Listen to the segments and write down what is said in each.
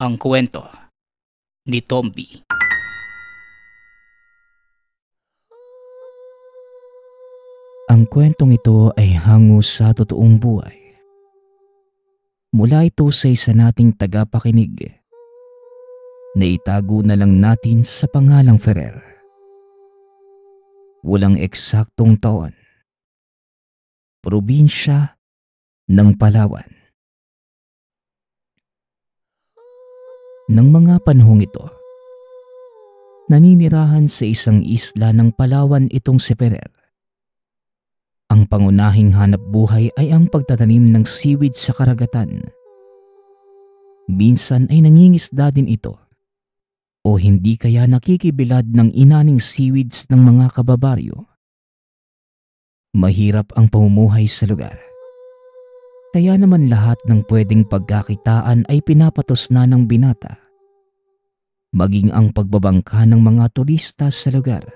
Ang kwento ni Tomby. Ang kwentong ito ay hango sa totoong buhay. Mula ito sa isa nating tagapakinig na itago na lang natin sa pangalang Ferrer. Walang eksaktong taon. Probinsya ng Palawan. Nang mga panahong ito, naninirahan sa isang isla ng Palawan itong si Ferrer. Ang pangunahing hanap buhay ay ang pagtatanim ng seaweed sa karagatan. Minsan ay nangingisda din ito o hindi kaya nakikibilad ng inaning seaweeds ng mga kababaryo. Mahirap ang pamumuhay sa lugar. Kaya naman lahat ng pwedeng pagkakitaan ay pinapatos na ng binata. Maging ang pagbabangka ng mga turista sa lugar.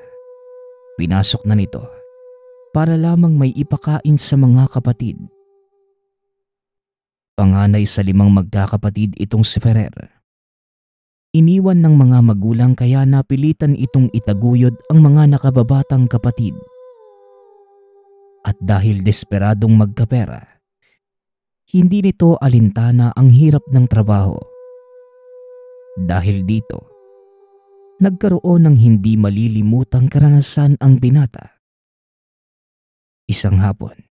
Pinasok na nito para lamang may ipakain sa mga kapatid. Panganay sa 5 magkakapatid itong si Ferrer. Iniwan ng mga magulang kaya napilitan itong itaguyod ang mga nakababatang kapatid. At dahil desperadong magkapera, hindi nito alintana ang hirap ng trabaho. Dahil dito, nagkaroon ng hindi malilimutang karanasan ang binata. Isang hapon,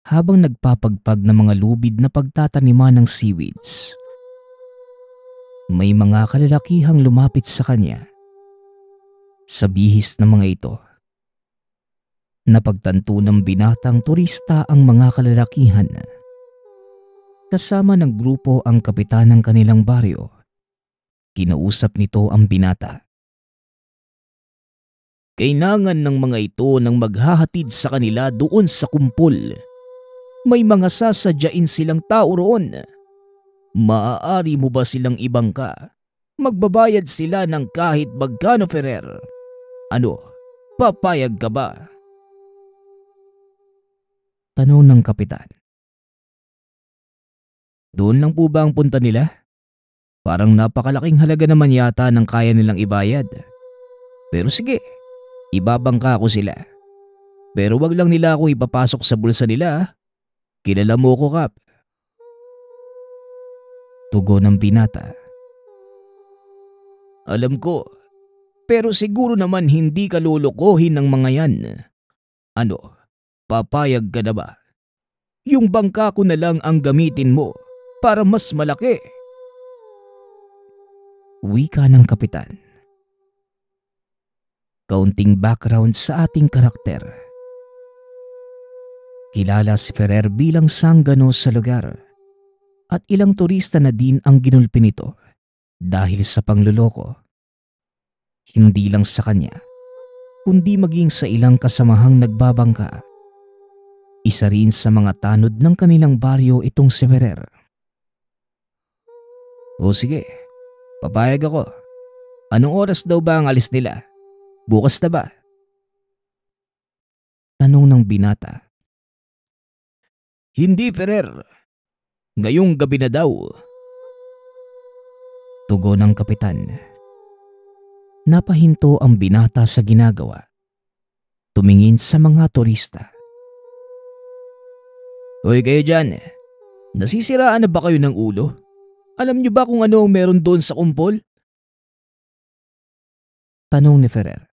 habang nagpapagpag ng mga lubid na pagtataniman ng seaweeds, may mga kalalakihang lumapit sa kanya. Sa bihis ng mga ito, napagtanto ng binatang turista ang mga kalalakihan. Kasama ng grupo ang kapitan ng kanilang baryo. Kinausap nito ang binata. Kailangan ng mga ito ng maghahatid sa kanila doon sa kumpol. May mga sasadyain silang tao roon. Maaari mo ba silang ibangka? Magbabayad sila ng kahit magkano, Ferrer. Ano, papayag ka ba? Tanong ng kapitan. Doon lang po ba ang punta nila? Parang napakalaking halaga naman yata ng kaya nilang ibayad. Pero sige, ibabangka ko sila. Pero wag lang nila akong ipapasok sa bulsa nila. Kilala mo ko, Kap. Tugon ng binata. Alam ko, pero siguro naman hindi ka lulukohin ng mga yan. Ano, papayag ka na ba? Yung bangka ko na lang ang gamitin mo para mas malaki. Wika ng kapitan. Kaunting background sa ating karakter. Kilala si Ferrer bilang sanggano sa lugar at ilang turista na din ang ginulpi nito dahil sa pangluloko. Hindi lang sa kanya, kundi maging sa ilang kasamahang nagbabangka. Isa rin sa mga tanod ng kanilang baryo itong si Ferrer. O sige, papayag ako. Anong oras daw ba ang alis nila? Bukas na ba? Tanong ng binata. Hindi, Ferrer. Ngayong gabi na daw. Tugon ng kapitan. Napahinto ang binata sa ginagawa. Tumingin sa mga turista. Hoy kayo dyan, nasisiraan na ba kayo ng ulo? Alam niyo ba kung ano ang meron doon sa kumpol? Tanong ni Ferrer.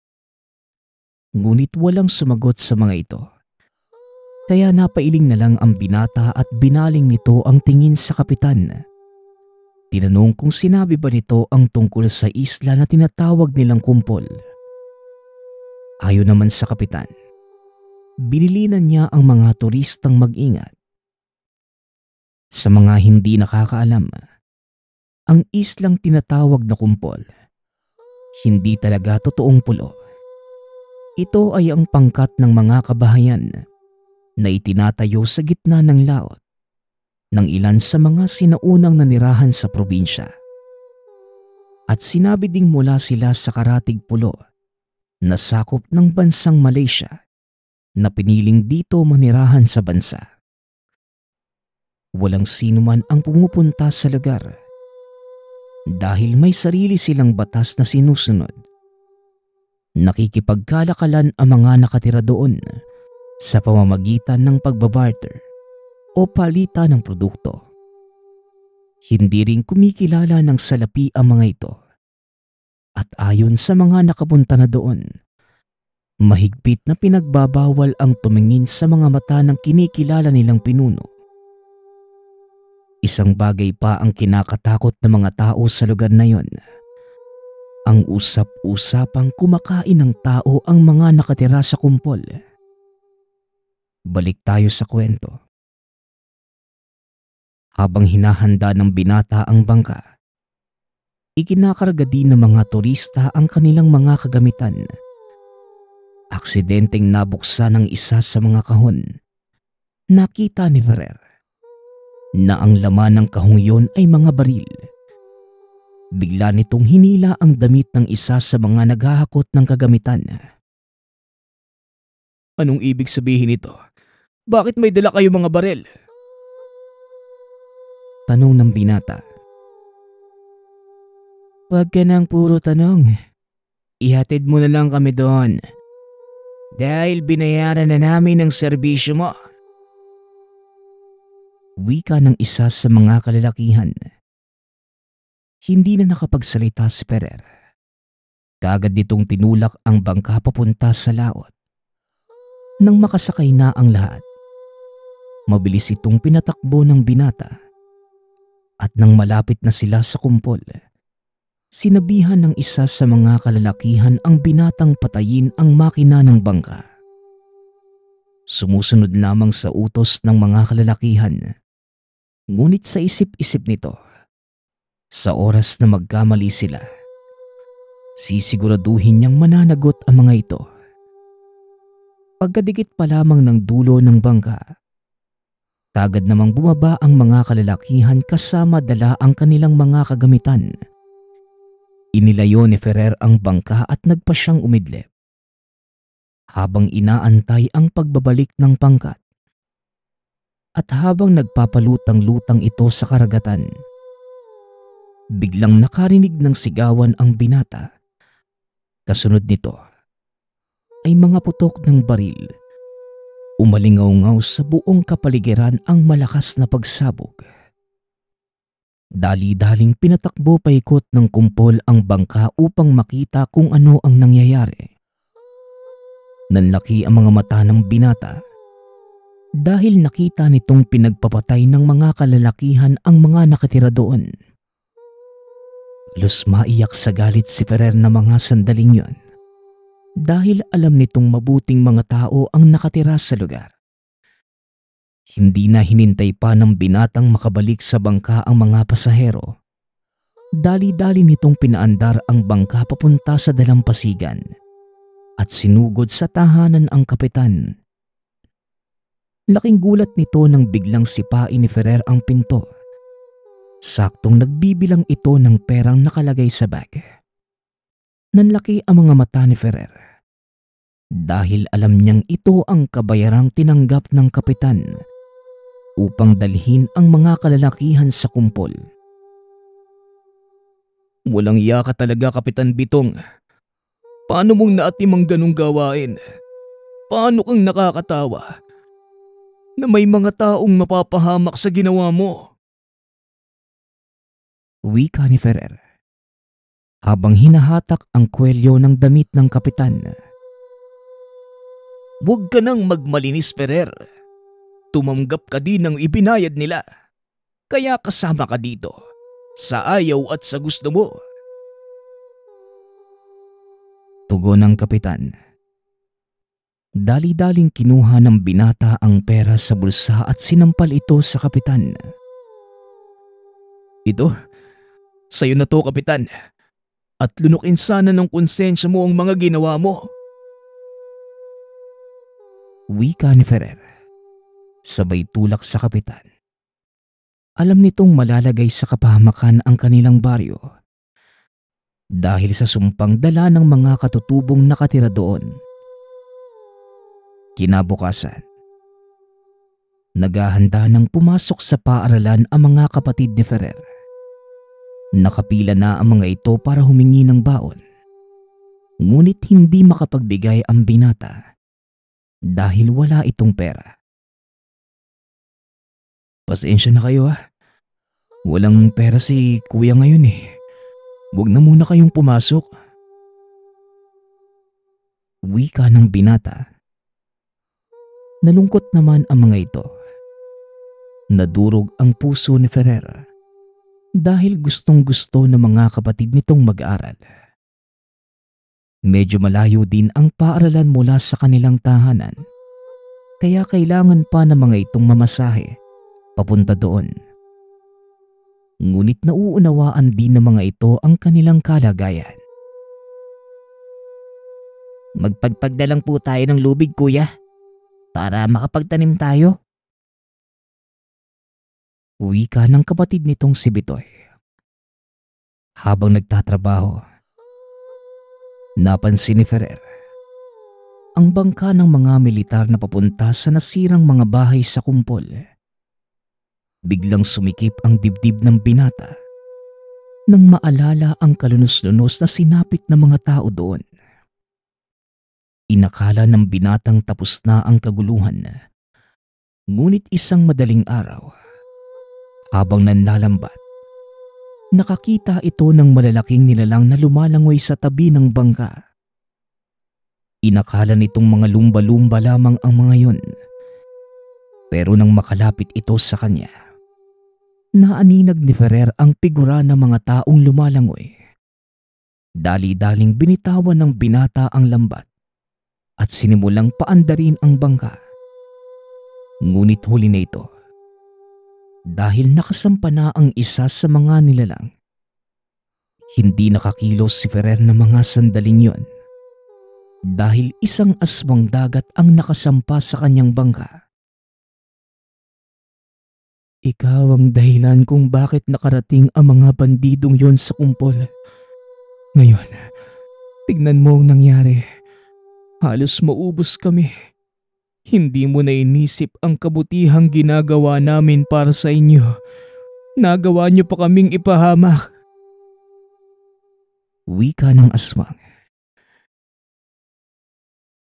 Ngunit walang sumagot sa mga ito. Kaya napailing na lang ang binata at binaling nito ang tingin sa kapitan. Tinanong kung sinabi ba nito ang tungkol sa isla na tinatawag nilang kumpol. Ayon naman sa kapitan, binilinan niya ang mga turistang mag-ingat. Sa mga hindi nakakaalam, ang islang tinatawag na kumpol, hindi talaga totoong pulo. Ito ay ang pangkat ng mga kabahayan na itinatayo sa gitna ng laot ng ilan sa mga sinaunang nanirahan sa probinsya. At sinabi ding mula sila sa karatig pulo na sakop ng bansang Malaysia na piniling dito manirahan sa bansa. Walang sino man ang pumupunta sa lugar dahil may sarili silang batas na sinusunod. Nakikipagkalakalan ang mga nakatira doon sa pamamagitan ng pagbabarter o palitan ng produkto. Hindi rin kumikilala ng salapi ang mga ito. At ayon sa mga nakapunta na doon, mahigpit na pinagbabawal ang tumingin sa mga mata ng kinikilala nilang pinuno. Isang bagay pa ang kinakatakot ng mga tao sa lugar na yon. Ang usap-usapang kumakain ng tao ang mga nakatira sa kumpol. Balik tayo sa kwento. Habang hinahanda ng binata ang bangka, ikinakarga din ng mga turista ang kanilang mga kagamitan. Aksidenteng nabuksan ng isa sa mga kahon. Nakita ni Ferrer na ang laman ng kahong yon ay mga baril. Bigla nitong hinila ang damit ng isa sa mga naghahakot ng kagamitan. Anong ibig sabihin nito? Bakit may dala kayo mga baril? Tanong ng binata. Huwag ka nang puro tanong. Ihatid mo na lang kami doon. Dahil binayaran na namin ang serbisyo mo. Wika ng isa sa mga kalalakihan. Hindi na nakapagsalita si Ferrer. Kaagad nitong tinulak ang bangka papunta sa laot. Nang makasakay na ang lahat, mabilis itong pinatakbo ng binata. At nang malapit na sila sa kumpol, sinabihan ng isa sa mga kalalakihan ang binatang patayin ang makina ng bangka. Sumusunod lamang sa utos ng mga kalalakihan. Ngunit sa isip-isip nito, sa oras na magkamali sila, sisiguraduhin niyang mananagot ang mga ito. Pagkadikit pa lamang ng dulo ng bangka, kagad namang bumaba ang mga kalalakihan kasama dala ang kanilang mga kagamitan. Inilayo ni Ferrer ang bangka at nagpa siyang umidlip. Habang inaantay ang pagbabalik ng pangkat, at habang nagpapalutang-lutang ito sa karagatan, biglang nakarinig ng sigawan ang binata. Kasunod nito ay mga putok ng baril. Umalingaw-ngaw sa buong kapaligiran ang malakas na pagsabog. Dali-daling pinatakbo paikot ng kumpol ang bangka upang makita kung ano ang nangyayari. Nanlaki ang mga mata ng binata dahil nakita nitong pinagpapatay ng mga kalalakihan ang mga nakatira doon. Halos maiyak sa galit si Ferrer na mga sandaling yon. Dahil alam nitong mabuting mga tao ang nakatira sa lugar. Hindi na hinintay pa ng binatang makabalik sa bangka ang mga pasahero. Dali-dali nitong pinaandar ang bangka papunta sa dalampasigan at sinugod sa tahanan ang kapitan. Laking gulat nito nang biglang sipain ni Ferrer ang pinto. Saktong nagbibilang ito ng perang nakalagay sa bag. Nanlaki ang mga mata ni Ferrer dahil alam niyang ito ang kabayarang tinanggap ng kapitan upang dalhin ang mga kalalakihan sa kumpol. Walang iya ka talaga, Kapitan Bitong. Paano mong naatim ang ganong gawain? Paano kang nakakatawa na may mga taong mapapahamak sa ginawa mo? Wika ni Ferrer habang hinahatak ang kwelyo ng damit ng kapitan. Huwag ka nang magmalinis, Ferrer. Tumanggap ka din ng ibinayad nila. Kaya kasama ka dito, sa ayaw at sa gusto mo. Tugon ng kapitan. Dali-daling kinuha ng binata ang pera sa bulsa at sinampal ito sa kapitan. Ito, sa'yo na to, Kapitan. At lunukin sana ng konsensya mo ang mga ginawa mo. Wika ni Ferrer, sabay tulak sa kapitan. Alam nitong malalagay sa kapahamakan ang kanilang baryo dahil sa sumpang dala ng mga katutubong nakatira doon. Kinabukasan, naghahanda ng pumasok sa paaralan ang mga kapatid ni Ferrer. Nakapila na ang mga ito para humingi ng baon. Ngunit hindi makapagbigay ang binata dahil wala itong pera. Pasensya na kayo ah. Walang pera si kuya ngayon eh. Huwag na muna kayong pumasok. Wika ng binata. Nalungkot naman ang mga ito. Nadurog ang puso ni Ferrer dahil gustong-gusto ng mga kapatid nitong mag-aral. Medyo malayo din ang paaralan mula sa kanilang tahanan, kaya kailangan pa ng mga itong mamasahe papunta doon. Ngunit nauunawaan din ng mga ito ang kanilang kalagayan. Magpagpag na lang po tayo ng lubid, kuya, para makapagtanim tayo. Wika ng kapatid nitong si Bitoy. Habang nagtatrabaho, napansin ni Ferrer ang bangka ng mga militar na papunta sa nasirang mga bahay sa kumpol. Biglang sumikip ang dibdib ng binata nang maalala ang kalunos-lunos na sinapit ng mga tao doon. Inakala ng binatang tapos na ang kaguluhan. Ngunit isang madaling araw, habang nanlalambat, nakakita ito ng malalaking nilalang na lumalangoy sa tabi ng bangka. Inakala nitong mga lumba-lumba lamang ang mga yun. Pero nang makalapit ito sa kanya, naaninag ni Ferrer ang figura ng mga taong lumalangoy. Dali-daling binitawan ng binata ang lambat at sinimulang paandarin ang bangka. Ngunit huli na ito dahil nakasampa na ang isa sa mga nilalang. Hindi nakakilos si Ferrer ng mga sandaling yon dahil isang aswang dagat ang nakasampa sa kanyang bangka. Ikaw ang dahilan kung bakit nakarating ang mga bandidong yon sa kumpol. Ngayon, tignan mo ang nangyari. Halos maubos kami. Hindi mo na inisip ang kabutihang ginagawa namin para sa inyo. Nagawa niyo pa kaming ipahamak. Wika ng aswang.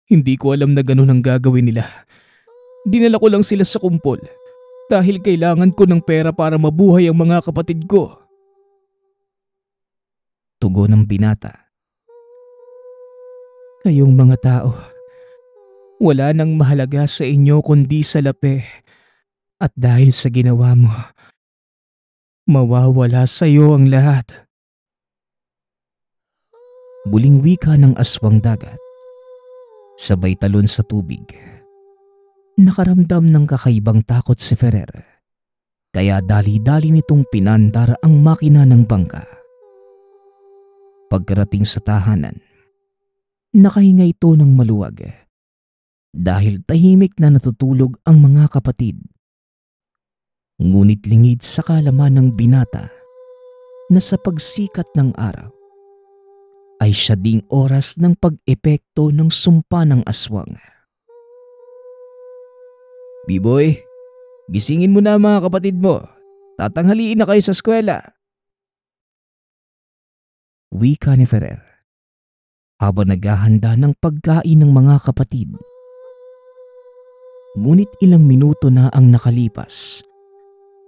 Hindi ko alam na ganun ang gagawin nila. Dinala ko lang sila sa kumpol dahil kailangan ko ng pera para mabuhay ang mga kapatid ko. Tugon ng binata. Kayong mga tao, wala nang mahalaga sa inyo kundi salapi. At dahil sa ginawa mo, mawawala sa iyo ang lahat. Muling wika ng aswang dagat. Sabay talon sa tubig. Nakaramdam ng kakaibang takot si Ferrer. Kaya dali-dali nitong pinandar ang makina ng bangka. Pagkarating sa tahanan, nakahinga ito ng maluwag dahil tahimik na natutulog ang mga kapatid. Ngunit lingid sa kalaman ng binata na sa pagsikat ng araw ay siya ding oras ng pag-epekto ng sumpa ng aswang. Biboy, gisingin mo na ang mga kapatid mo. Tatanghaliin na kayo sa eskwela. Wika ni Ferrer habang naghahanda ng pagkain ng mga kapatid. Ngunit ilang minuto na ang nakalipas.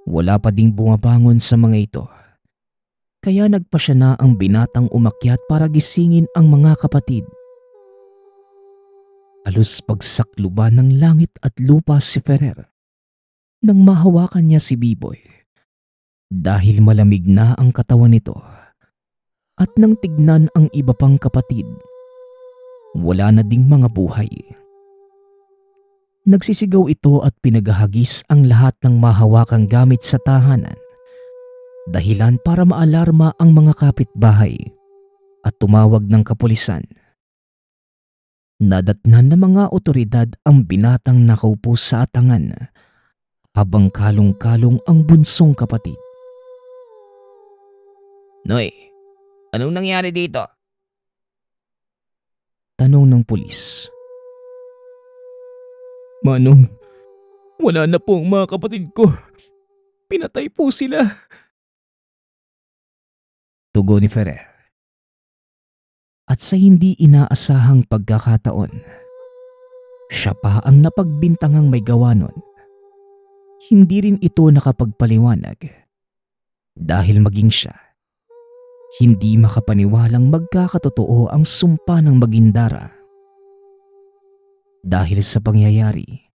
Wala pa ding bumabangon sa mga ito. Kaya nagpasya na ang binatang umakyat para gisingin ang mga kapatid. Halos pagsakluban ng langit at lupa si Ferrer nang mahawakan niya si Biboy dahil malamig na ang katawan nito. At nang tignan ang iba pang kapatid, wala na ding mga buhay. Nagsisigaw ito at pinagahagis ang lahat ng mahawakang gamit sa tahanan. Dahilan para maalarma ang mga kapitbahay at tumawag ng kapulisan. Nadatnan ng mga otoridad ang binatang nakaupo sa atangan habang kalong-kalong ang bunsong kapatid. Noy, anong nangyari dito? Tanong ng pulis. Manong, wala na po ang mga kapatid ko. Pinatay po sila. Tugon ni Ferrer. At sa hindi inaasahang pagkakataon, siya pa ang napagbintangang may gawa nun. Hindi rin ito nakapagpaliwanag dahil maging siya, hindi makapaniwalang magkakatotoo ang sumpa ng Magindara. Dahil sa pangyayari,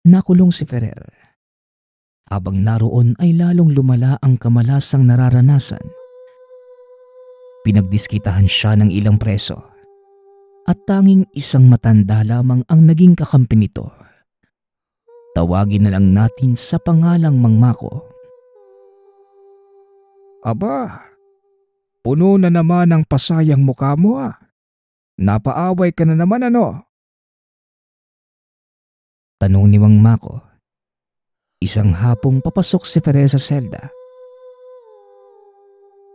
nakulong si Ferrer. Habang naroon ay lalong lumala ang kamalasang nararanasan. Pinagdiskitahan siya ng ilang preso at tanging isang matanda lamang ang naging kakampi nito. Tawagin na lang natin sa pangalang Mang Mako. Aba, puno na naman ang pasayang mukha mo ah. Napaaway ka na naman ano? Tanong ni Mang Mako. Isang hapong papasok si Ferrer sa selda.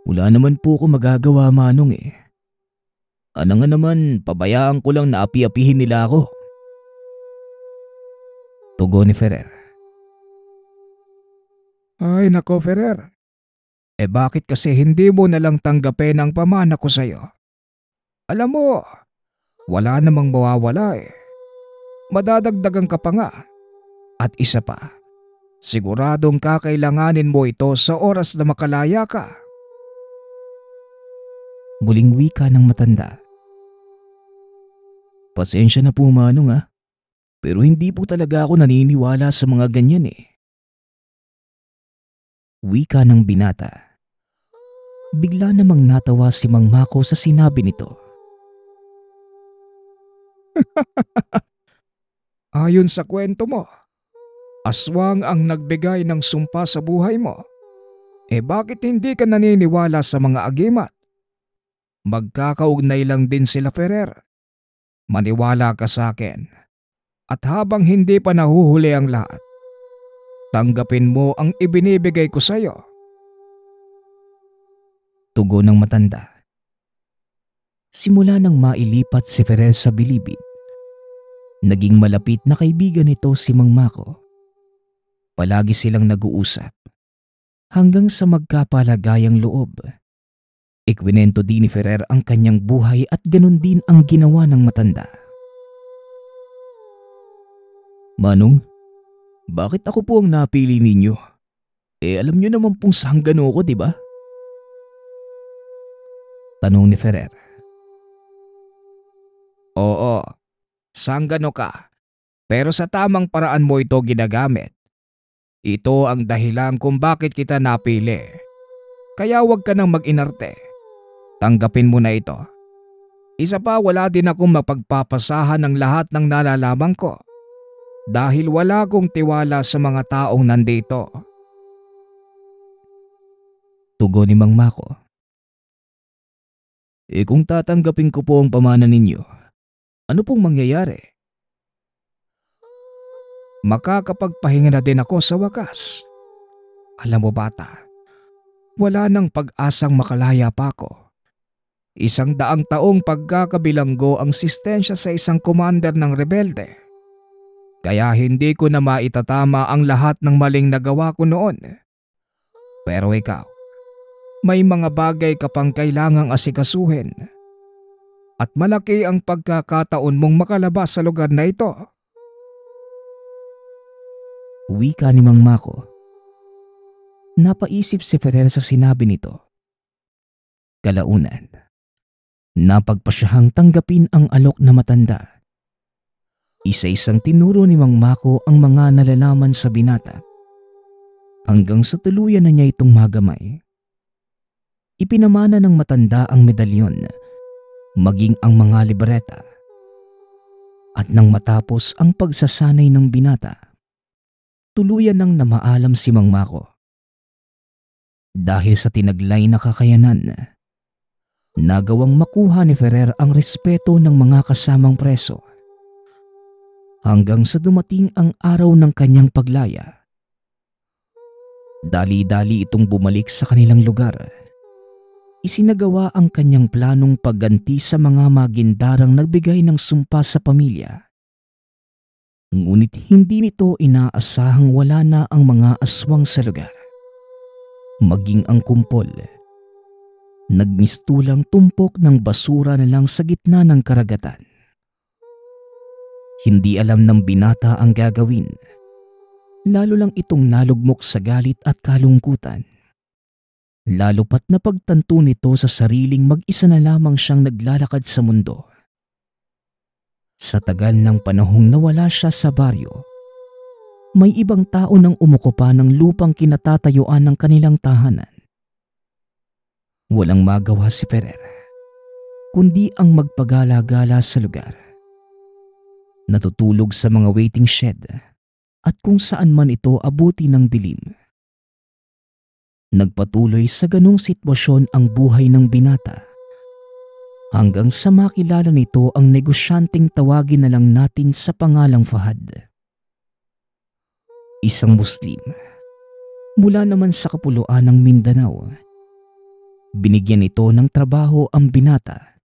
Wala naman po ko magagawa, Manong eh. Ano nga naman, pabayaan ko lang na api-apihin nila ako. Tugon ni Ferrer. Ay nako Ferrer. Bakit kasi hindi mo nalang tanggapin ang pamana ko sa'yo? Alam mo, wala namang mawawala eh. Madadagdagan ka pa nga. At isa pa, siguradong kakailanganin mo ito sa oras na makalaya ka. Muling wika ng matanda. Pasensya na po Manong ah. Pero hindi po talaga ako naniniwala sa mga ganyan eh. Wika ng binata. Bigla namang natawa si Mang Mako sa sinabi nito. Ayon sa kwento mo, aswang ang nagbigay ng sumpa sa buhay mo. Bakit hindi ka naniniwala sa mga agimat? Magkakaugnay lang din sila Ferrer. Maniwala ka sa akin. At habang hindi pa nahuhuli ang lahat, tanggapin mo ang ibinibigay ko sa iyo. Tugon ng matanda. Simula nang mailipat si Ferrer sa bilibid, naging malapit na kaibigan nito si Mang Mako. Palagi silang nag-uusap hanggang sa magkapalagayang loob. Ikwinento din ni Ferrer ang kanyang buhay at ganun din ang ginawa ng matanda. Manong, bakit ako po ang napili ninyo? Alam nyo naman pong sanggano ko, di ba? Tanong ni Ferrer. Oo, sanggano ka. Pero sa tamang paraan mo ito ginagamit. Ito ang dahilan kung bakit kita napili. Kaya huwag ka nang mag-inarte. Tanggapin mo na ito. Isa pa, wala din akong mapagpapasahan ng lahat ng nalalaman ko. Dahil wala akong tiwala sa mga taong nandito. Tugon ni Mang Mako. Kung tatanggapin ko po ang pamana ninyo, ano pong mangyayari? Makakapagpahinga na din ako sa wakas. Alam mo bata, wala nang pag-asang makalaya pa ako. 100 taong pagkakabilanggo ang sistensya sa isang commander ng rebelde. Kaya hindi ko na maitatama ang lahat ng maling nagawa ko noon. Pero ikaw, may mga bagay ka pang kailangang asikasuhin. At malaki ang pagkakataon mong makalabas sa lugar na ito. Wika ni Mang Mako. Napaisip si Ferrer sa sinabi nito. Kalaunan, napagpasyahang tanggapin ang alok na matanda. Isa-isang tinuro ni Mang Mako ang mga nalalaman sa binata. Hanggang sa tuluyan na niya itong magamay. Ipinamana ng matanda ang medalyon, maging ang mga libreta. At nang matapos ang pagsasanay ng binata, tuluyan nang namaalam si Mang Mako. Dahil sa tinaglay na kakayanan, nagawang makuha ni Ferrer ang respeto ng mga kasamang preso. Hanggang sa dumating ang araw ng kanyang paglaya. Dali-dali itong bumalik sa kanilang lugar. Isinagawa ang kanyang planong pagganti sa mga magindarang nagbigay ng sumpa sa pamilya. Ngunit hindi nito inaasahang wala na ang mga aswang sa lugar. Maging ang kumpol. Nagmistulang tumpok ng basura na lang sa gitna ng karagatan. Hindi alam ng binata ang gagawin. Lalo lang itong nalugmok sa galit at kalungkutan. Lalo pat napagtanto nito sa sariling mag-isa na lamang siyang naglalakad sa mundo. Sa tagal ng panahong nawala siya sa baryo, may ibang tao nang umukupa ng lupang kinatatayuan ng kanilang tahanan. Walang magawa si Ferrer, kundi ang magpagala-gala sa lugar. Natutulog sa mga waiting shed at kung saan man ito abuti ng dilim. Nagpatuloy sa ganong sitwasyon ang buhay ng binata hanggang sa makilala nito ang negosyanteng tawagin na lang natin sa pangalang Fahad. Isang Muslim mula naman sa kapuluan ng Mindanao. Binigyan ito ng trabaho ang binata.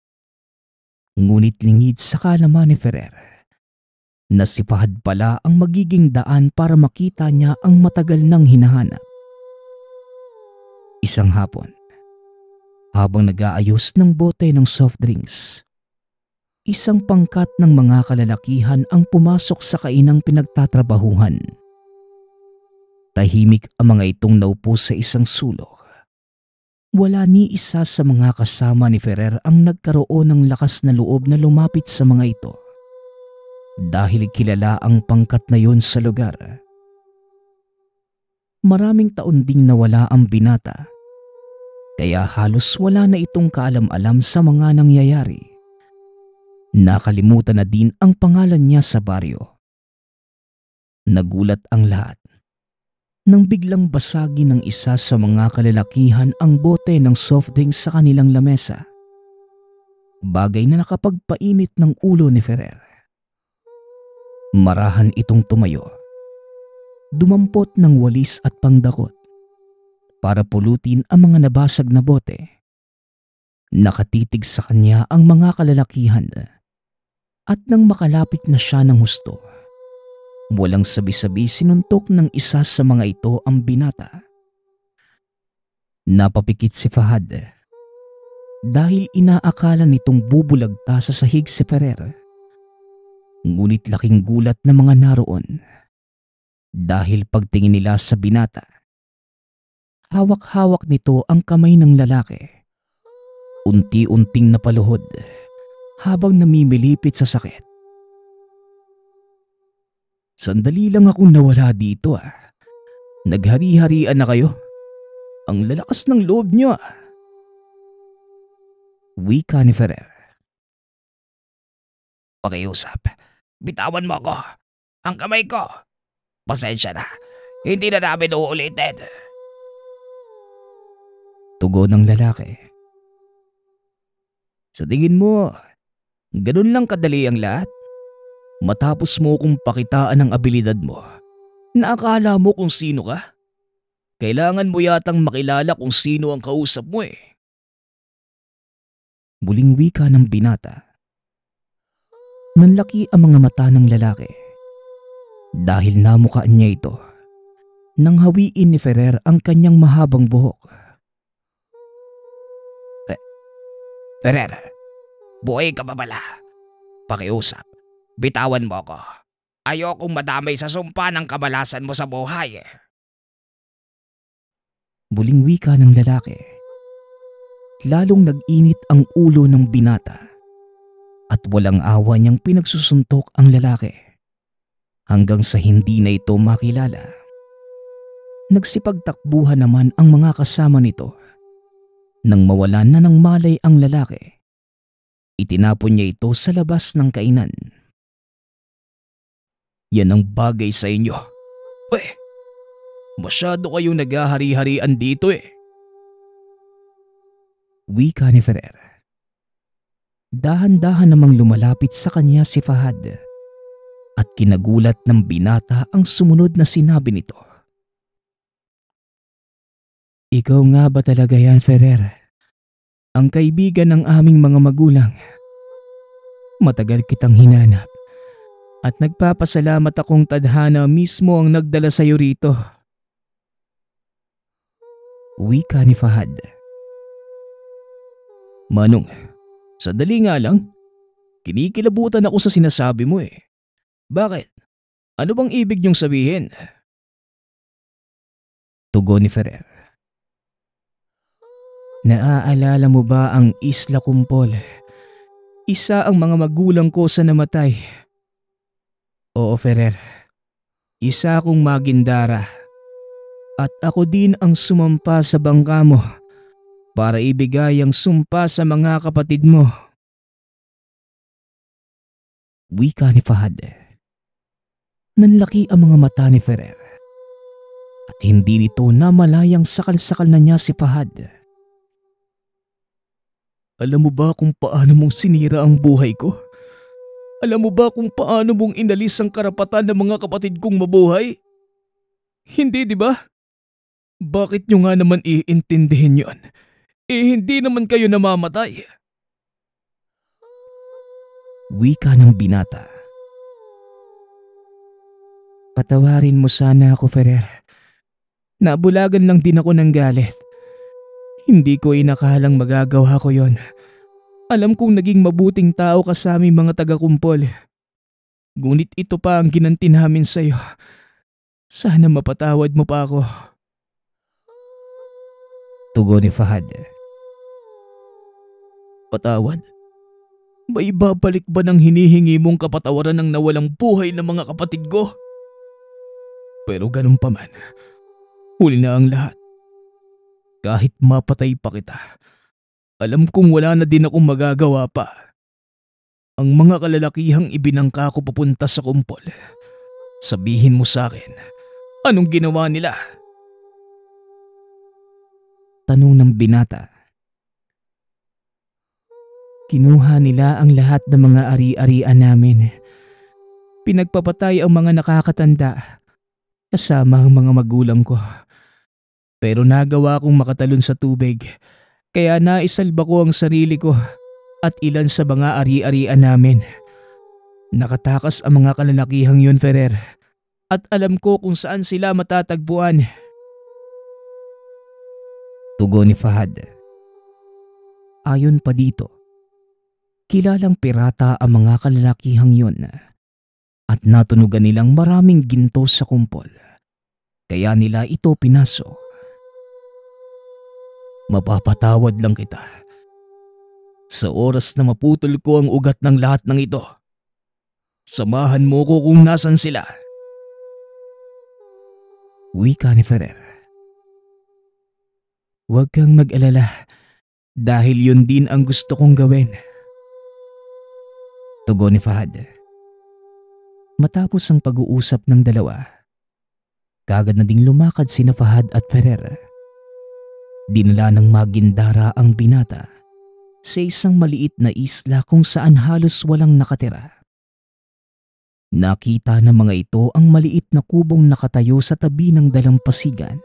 Ngunit lingid sa kalaman ni Ferrer na si Fahad pala ang magiging daan para makita niya ang matagal nang hinahanap. Isang hapon, habang nag-aayos ng bote ng soft drinks, isang pangkat ng mga kalalakihan ang pumasok sa kainang pinagtatrabahuhan. Tahimik ang mga itong naupo sa isang sulok. Wala ni isa sa mga kasama ni Ferrer ang nagkaroon ng lakas na loob na lumapit sa mga ito. Dahil kilala ang pangkat na yon sa lugar. Maraming taon ding nawala ang binata, kaya halos wala na itong kaalam-alam sa mga nangyayari. Nakalimutan na din ang pangalan niya sa baryo. Nagulat ang lahat nang biglang basagi ng isa sa mga kalalakihan ang bote ng soft drinks sa kanilang lamesa. Bagay na nakapagpainit ng ulo ni Ferrer. Marahan itong tumayo, dumampot ng walis at pangdakot para pulutin ang mga nabasag na bote. Nakatitig sa kanya ang mga kalalakihan at nang makalapit na siya ng husto, walang sabi-sabi sinuntok ng isa sa mga ito ang binata. Napapikit si Fahad dahil inaakala nitong bubulagta sa sahig si Ferrer. Ngunit laking gulat ng mga naroon dahil pagtingin nila sa binata, hawak-hawak nito ang kamay ng lalaki. Unti-unting napaluhod habang namimilipit sa sakit. Sandali lang akong nawala dito . Naghari-harian na kayo. Ang lalakas ng loob niyo . Wika ni Ferrer. Pakiusap. Bitawan mo ako. Ang kamay ko. Pasensya na. Hindi na namin uulitin. Tugon ng lalaki. Sa tingin mo, ganun lang kadali ang lahat? Matapos mo kung pakitaan ang abilidad mo, naakala mo kung sino ka? Kailangan mo yatang makilala kung sino ang kausap mo . Muling wika ng binata. Nanlaki ang mga mata ng lalaki dahil namukaan niya ito nang hawiin ni Ferrer ang kanyang mahabang buhok. Ferrer, buhay ka pa pala. Pakiusap, bitawan mo ako. Ayokong madamay sa sumpa ng kabalasan mo sa buhay . Muling wika ng lalaki. Lalong nag-init ang ulo ng binata at walang awa niyang pinagsusuntok ang lalaki hanggang sa hindi na ito makilala. Nagsipagtakbuhan naman ang mga kasama nito. Nang mawalan na ng malay ang lalaki, itinapon niya ito sa labas ng kainan. Yan ang bagay sa inyo. Masyado kayong naghahari-harian dito . Wika ni Ferrer. Dahan-dahan namang lumalapit sa kanya si Fahad at kinagulat ng binata ang sumunod na sinabi nito. Ikaw nga ba talaga yan, Ferrer? Ang kaibigan ng aming mga magulang. Matagal kitang hinanap at nagpapasalamat akong tadhana mismo ang nagdala sa iyo rito. Wika ni Fahad. Manong, sandali nga lang. Kinikilabutan ako sa sinasabi mo eh. Bakit? Ano bang ibig niyong sabihin? Tugon ni Ferrer. Naaalala mo ba ang Isla Kumpol? Isa ang mga magulang ko sa namatay. Oo, Ferrer. Isa akong magindara. At ako din ang sumampa sa bangka mo para ibigay ang sumpa sa mga kapatid mo. Wika ni Fahad. Nanlaki ang mga mata ni Ferrer. At hindi nito namalayang sakal-sakal na niya si Fahad. Alam mo ba kung paano mong sinira ang buhay ko? Alam mo ba kung paano mong inalis ang karapatan ng mga kapatid kong mabuhay? Hindi, di ba? Bakit nyo nga naman iintindihin yon? Hindi naman kayo namamatay. Wika ng binata. Patawarin mo sana ako, Ferrer. Nabulagan lang din ako ng galit. Hindi ko inakalang magagawa ko yon. Alam kong naging mabuting tao ka sa aming mga taga-Kumpol. Ngunit ito pa ang ginanti namin sa'yo. Sana mapatawad mo pa ako. Tugon ni Fahad. Patawad? May babalik ba ng hinihingi mong kapatawaran ng nawalang buhay ng mga kapatid ko? Pero ganun pa man, huli na ang lahat. Kahit mapatay pa kita, alam kong wala na din akong magagawa pa. Ang mga kalalakihang ibinangka ko papunta sa Kumpol, sabihin mo sa akin, anong ginawa nila? Tanong ng binata. Kinuha nila ang lahat ng mga ari-arian namin. Pinagpapatay ang mga nakakatanda, kasama ang mga magulang ko. Pero nagawa kong makatalon sa tubig, kaya naisalba ko ang sarili ko at ilan sa mga ari-arian namin. Nakatakas ang mga kalalakihang yun, Ferrer, at alam ko kung saan sila matatagpuan. Tugon ni Fahad. Ayon pa dito, kilalang pirata ang mga kalalakihang yun at natunugan nilang maraming ginto sa Kumpol, kaya nila ito pinasok. Mapapatawad lang kita. Sa oras na maputol ko ang ugat ng lahat ng ito, samahan mo ko kung nasan sila. Wika ni Ferrer. Huwag kang mag-alala dahil yun din ang gusto kong gawin. Tugon ni Fahad. Matapos ang pag-uusap ng dalawa, kagad na ding lumakad sina Fahad at Ferrer. Dinala ng magindara ang binata sa isang maliit na isla kung saan halos walang nakatira. Nakita ng mga ito ang maliit na kubong nakatayo sa tabi ng dalampasigan.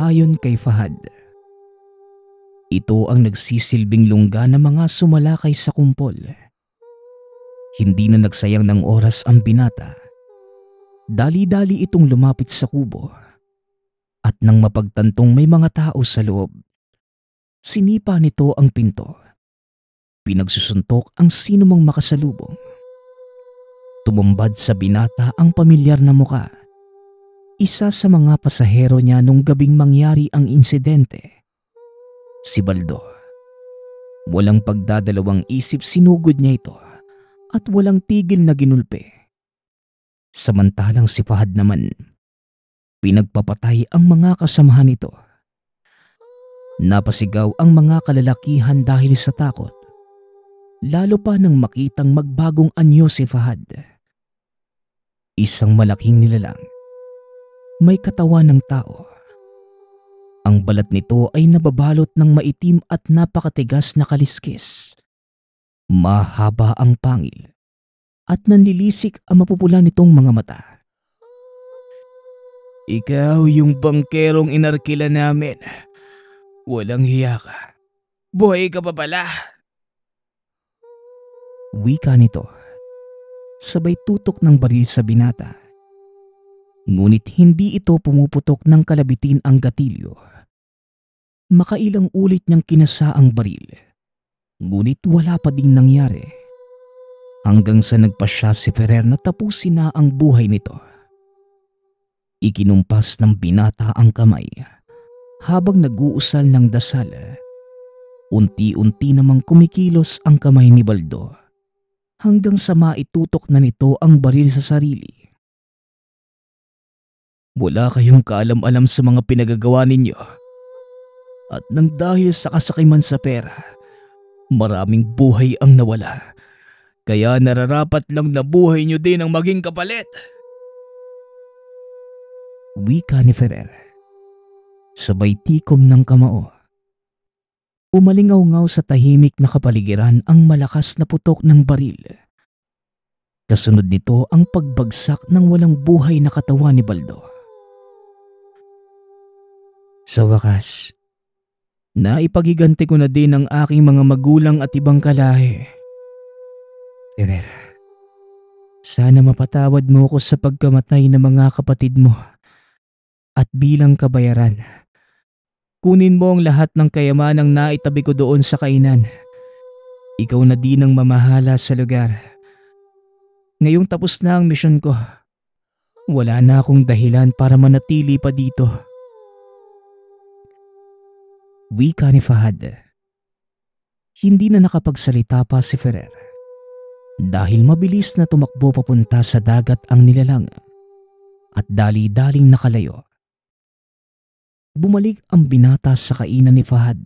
Ayon kay Fahad, ito ang nagsisilbing lungga ng mga sumalakay sa Kumpol. Hindi na nagsayang ng oras ang binata. Dali-dali itong lumapit sa kubo. At nang mapagtantong may mga tao sa loob, sinipa nito ang pinto. Pinagsusuntok ang sinumang makasalubong. Tumambad sa binata ang pamilyar na muka. Isa sa mga pasahero niya nung gabing mangyari ang insidente. Si Baldo. Walang pagdadalawang isip sinugod niya ito at walang tigil na ginulpe. Samantalang si Fahad naman, pinagpapatay ang mga kasamahan nito. Napasigaw ang mga kalalakihan dahil sa takot, lalo pa nang makitang magbagong anyo si Fahad. Isang malaking nilalang, may katawan ng tao. Ang balat nito ay nababalot ng maitim at napakatigas na kaliskis. Mahaba ang pangil at nanlilisik ang mapupula nitong mga mata. Ikaw yung bangkerong inarkila namin. Walang hiya ka. Buhay ka pa pala. Wika nito, sabay tutok ng baril sa binata. Ngunit hindi ito pumuputok ng kalabitin ang gatilyo. Makailang ulit niyang kinasa ang baril, ngunit wala pa ding nangyari. Hanggang sa nagpasya si Ferrer na tapusin na ang buhay nito. Ikinumpas ng binata ang kamay habang nag-uusal ng dasal. Unti-unti namang kumikilos ang kamay ni Baldo hanggang sa maitutok na nito ang baril sa sarili. Wala kayong kaalam-alam sa mga pinagagawa ninyo. At nang dahil sa kasakiman sa pera, maraming buhay ang nawala. Kaya nararapat lang na buhay nyo din ang maging kapalit. Wika ni Ferrer. Sabay tikom ng kamao. Umalingaw-ngaw sa tahimik na kapaligiran ang malakas na putok ng baril. Kasunod nito ang pagbagsak ng walang buhay na katawan ni Baldo. Sa wakas, naipagiganti ko na din ang aking mga magulang at ibang kalahi. Ferrer, sana mapatawad mo ko sa pagkamatay ng mga kapatid mo. At bilang kabayaran, kunin mo ang lahat ng kayamanang naitabi ko doon sa kainan. Ikaw na din ang mamahala sa lugar. Ngayong tapos na ang misyon ko, wala na akong dahilan para manatili pa dito. Wika ni Fahad. Hindi na nakapagsalita pa si Ferrer dahil mabilis na tumakbo papunta sa dagat ang nilalang at dali-daling nakalayo. Bumalik ang binata sa kainan ni Fahad.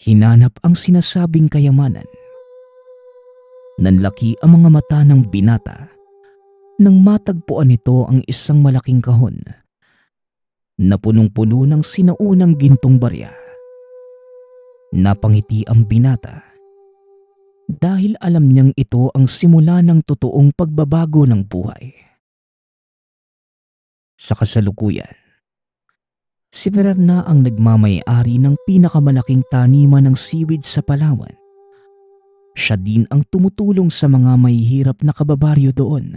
Hinanap ang sinasabing kayamanan. Nanlaki ang mga mata ng binata nang matagpuan nito ang isang malaking kahon na punong-puno ng sinaunang gintong barya. Napangiti ang binata dahil alam niyang ito ang simula ng totoong pagbabago ng buhay. Sa kasalukuyan, si Ferrer na ang nagmamay-ari ng pinakamalaking taniman ng seaweed sa Palawan. Siya din ang tumutulong sa mga mahihirap na kababaryo doon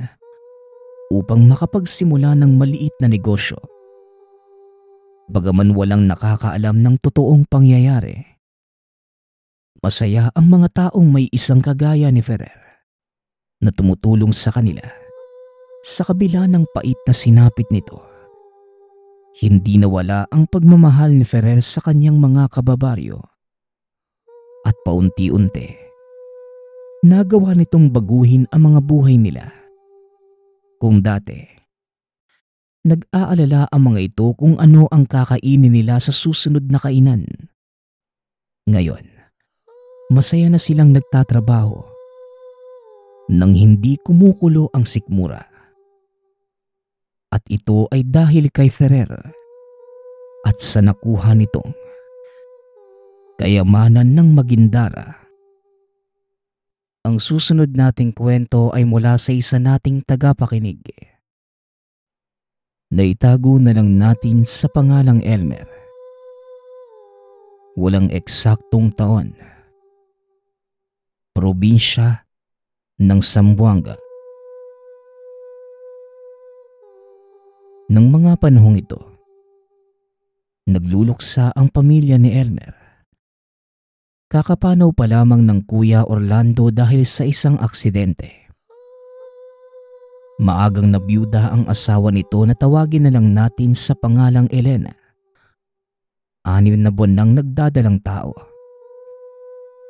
upang makapagsimula ng maliit na negosyo. Bagaman walang nakakaalam ng totoong pangyayari, masaya ang mga taong may isang kagaya ni Ferrer na tumutulong sa kanila sa kabila ng pait na sinapit nito. Hindi nawala ang pagmamahal ni Ferrer sa kanyang mga kababaryo at paunti-unti nagawa nitong baguhin ang mga buhay nila. Kung dati, nag-aalala ang mga ito kung ano ang kakainin nila sa susunod na kainan. Ngayon, masaya na silang nagtatrabaho nang hindi kumukulo ang sikmura. At ito ay dahil kay Ferrer at sa nakuha nitong kayamanan ng Magindara. Ang susunod nating kwento ay mula sa isa nating tagapakinig. Naitago na lang natin sa pangalang Elmer. Walang eksaktong taon. Probinsya ng Zamboanga. Nang mga panahong ito, nagluluksa ang pamilya ni Elmer. Kakapanaw pa lamang ng Kuya Orlando dahil sa isang aksidente. Maagang nabiyuda ang asawa nito na tawagin na lang natin sa pangalang Elena. 6 na buwan nang nagdadalang tao.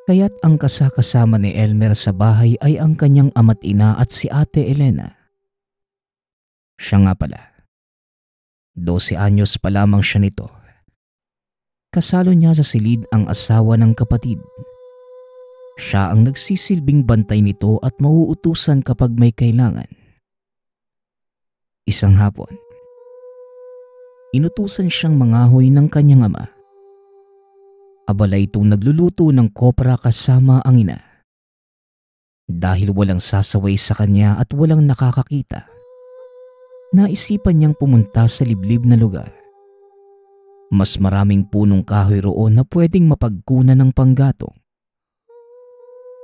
Kaya't ang kasakasama ni Elmer sa bahay ay ang kanyang ama't ina at si Ate Elena. Siya nga pala, 12 anyos pa lamang siya nito. Kasalo niya sa silid ang asawa ng kapatid. Siya ang nagsisilbing bantay nito at mauutusan kapag may kailangan. Isang hapon, inutusan siyang mangahoy ng kanyang ama. Abala itong nagluluto ng kopra kasama ang ina. Dahil walang sasaway sa kanya at walang nakakakita, naisipan niyang pumunta sa liblib na lugar. Mas maraming punong kahoy roon na pwedeng mapagkunan ng panggatong.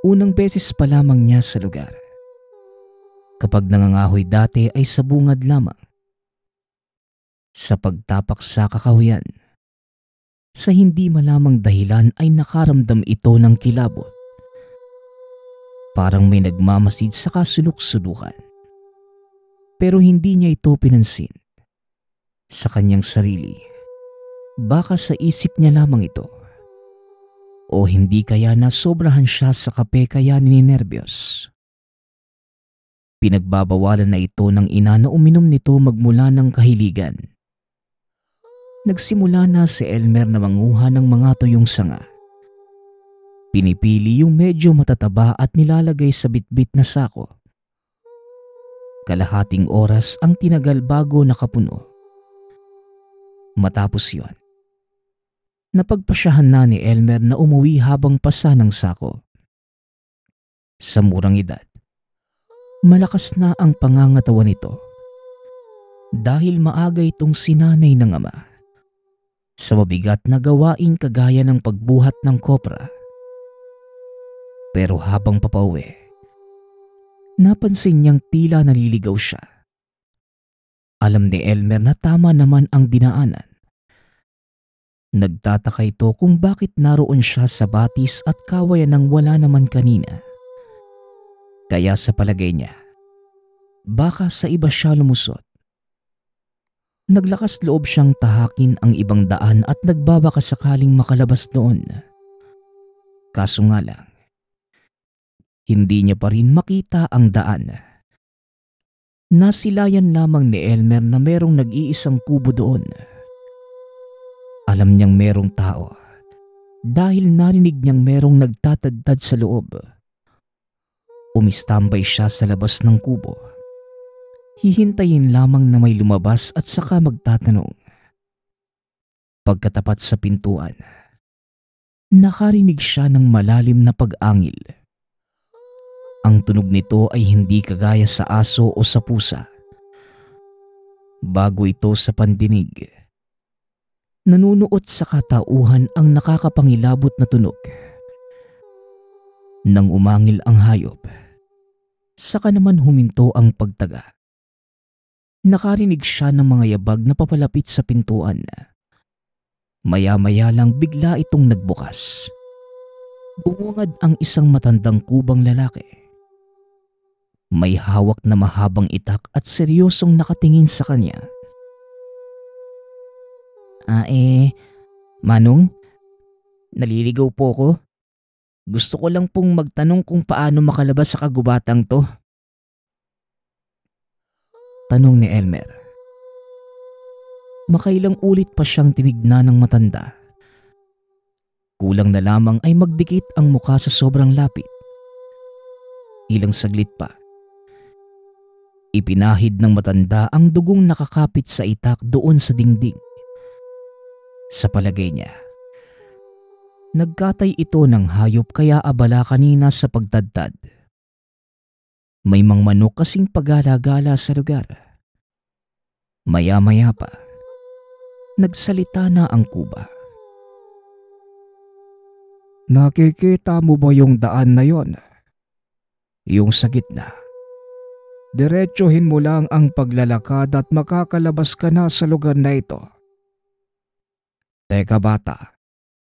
Unang beses pa lamang niya sa lugar. Kapag nangangahoy dati ay sa bungad lamang. Sa pagtapak sa kakahuyan, Sa hindi malamang dahilan ay nakaramdam ito ng kilabot. Parang may nagmamasid sa kasulok-sulukan. Pero hindi niya ito pinansin. Sa kanyang sarili, baka sa isip niya lamang ito. O hindi kaya nasobrahan siya sa kape kaya ninenerbiyos. Pinagbabawalan na ito ng ina na uminom nito magmula ng kahiligan. Nagsimula na si Elmer na manguha ng mga tuyong sanga. Pinipili yung medyo matataba at nilalagay sa bitbit na sako. Kalahating oras ang tinagal bago nakapuno. Matapos yon, napagpasyahan na ni Elmer na umuwi habang pasa ng sako. Sa murang edad, malakas na ang pangangatawan nito dahil maaga itong sinanay ng ama sa mabigat na gawain kagaya ng pagbuhat ng kopra. Pero habang papauwi, napansin niyang tila naliligaw siya. Alam ni Elmer na tama naman ang dinaanan. Nagtataka ito kung bakit naroon siya sa batis at kawayan nang wala naman kanina. Kaya sa palagay niya, baka sa iba siya lumusot. Naglakas loob siyang tahakin ang ibang daan at nagbabaka sakaling makalabas doon. Kaso nga lang, hindi niya pa rin makita ang daan. Nasilayan lamang ni Elmer na merong nag-iisang kubo doon. Alam niyang merong tao dahil narinig niyang merong nagtatadtad sa loob. Umistambay siya sa labas ng kubo. Hihintayin lamang na may lumabas at saka magtatanong. Pagkatapat sa pintuan, nakarinig siya ng malalim na pag-angil. Ang tunog nito ay hindi kagaya sa aso o sa pusa. Bago ito sa pandinig, nanunuot sa katauhan ang nakakapangilabot na tunog. Nang umangil ang hayop, saka naman huminto ang pagtaga. Nakarinig siya ng mga yabag na papalapit sa pintuan. Maya-maya lang bigla itong nagbukas. Bumungad ang isang matandang kubang lalaki. May hawak na mahabang itak at seryosong nakatingin sa kanya. Manong, naliligaw po ko. Gusto ko lang pong magtanong kung paano makalabas sa kagubatang to. Tanong ni Elmer. Makailang ulit pa siyang tinignan ng matanda. Kulang na lamang ay magdikit ang mukha sa sobrang lapit. Ilang saglit pa, ipinahid ng matanda ang dugong nakakapit sa itak doon sa dingding. Sa palagay niya, nagkatay ito ng hayop kaya abala kanina sa pagtadtad. May manok kasing pagala-gala sa lugar. Maya-maya pa, nagsalita na ang kuba. Nakikita mo ba yung daan na yon? Yung sa gitna. Diretsuhin mo lang ang paglalakad at makakalabas ka na sa lugar na ito. Teka bata,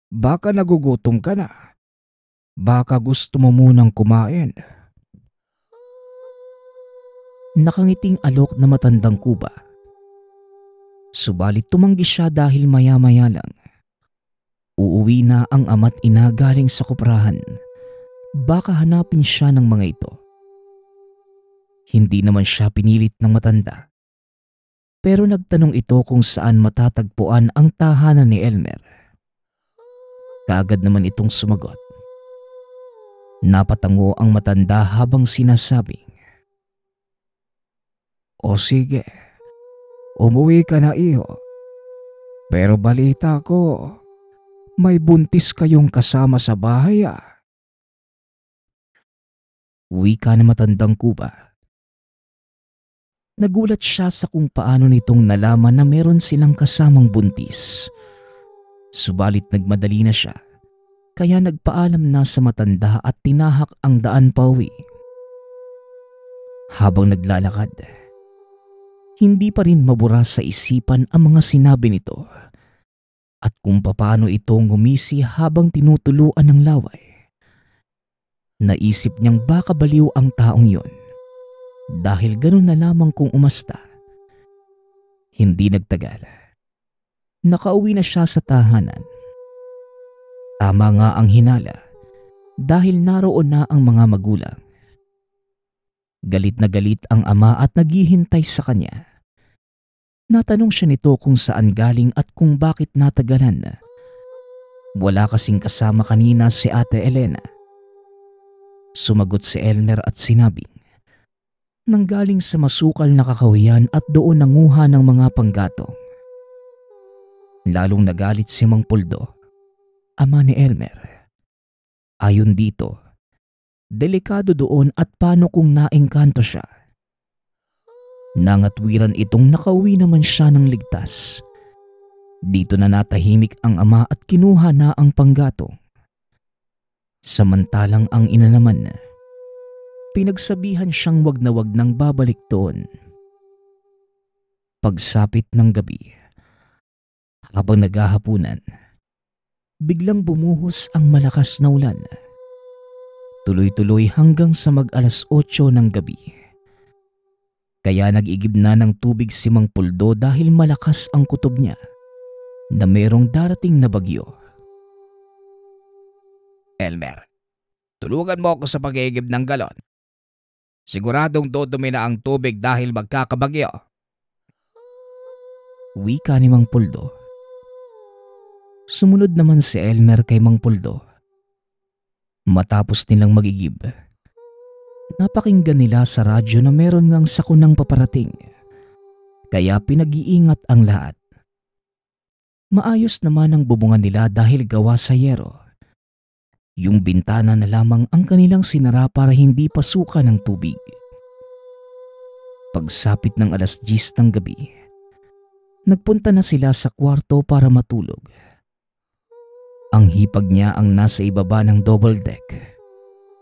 baka nagugutom ka na. Baka gusto mo munang kumain. Nakangiting alok na matandang kuba. Subalit tumanggi siya dahil maya-maya lang uuwi na ang ama't ina galing sa koprahan. Baka hanapin siya ng mga ito. Hindi naman siya pinilit ng matanda. Pero nagtanong ito kung saan matatagpuan ang tahanan ni Elmer. Kaagad naman itong sumagot. Napatango ang matanda habang sinasabing, O sige, umuwi ka na iho. Pero balita ko, may buntis kayong kasama sa bahay ah. Wika na matandang kuba. Nagulat siya sa kung paano nitong nalaman na meron silang kasamang buntis. Subalit nagmadali na siya, kaya nagpaalam na sa matanda at tinahak ang daan pauwi. Habang naglalakad, hindi pa rin mabura sa isipan ang mga sinabi nito. at kung papaano ito ngumisi habang tinutuluan ng laway. Naisip niyang baka baliw ang taong yon dahil ganun na lamang kung umasta. Hindi nagtagal. Nakauwi na siya sa tahanan. Tama nga ang hinala dahil naroon na ang mga magulang. Galit na galit ang ama at naghihintay sa kanya. Natanong siya nito kung saan galing at kung bakit natagalan. Wala kasing kasama kanina si Ate Elena. Sumagot si Elmer at sinabing nanggaling sa masukal na kakahuyan at doon nanguha ng mga panggatong. Lalong nagalit si Mang Puldo, ama ni Elmer. Ayon dito, delikado doon at paano kung naengkanto siya. Nangatwiran itong nakauwi naman siya ng ligtas. Dito na natahimik ang ama at kinuha na ang panggatong. Samantalang ang ina naman, pinagsabihan siyang wag na wag nang babalik doon. Pagsapit ng gabi, habang naghahapunan, biglang bumuhos ang malakas na ulan. Tuloy-tuloy hanggang sa mag-alas 8 ng gabi. Kaya nag-igib na ng tubig si Mang Puldo dahil malakas ang kutob niya na merong darating na bagyo. Elmer, tulungan mo ako sa pag-iigib ng galon. Siguradong dudumi na ang tubig dahil magkakabagyo. Wika ni Mang Puldo. Sumunod naman si Elmer kay Mang Puldo. Matapos nilang mag-igib, napakinggan nila sa radyo na meron ngang sakunang paparating. Kaya pinag-iingat ang lahat. Maayos naman ang bubungan nila dahil gawa sa yero. Yung bintana na lamang ang kanilang sinara para hindi pasukan ng tubig. Pagsapit ng alas 10 ng gabi, nagpunta na sila sa kwarto para matulog. Ang hipag niya ang nasa ibaba ng double deck,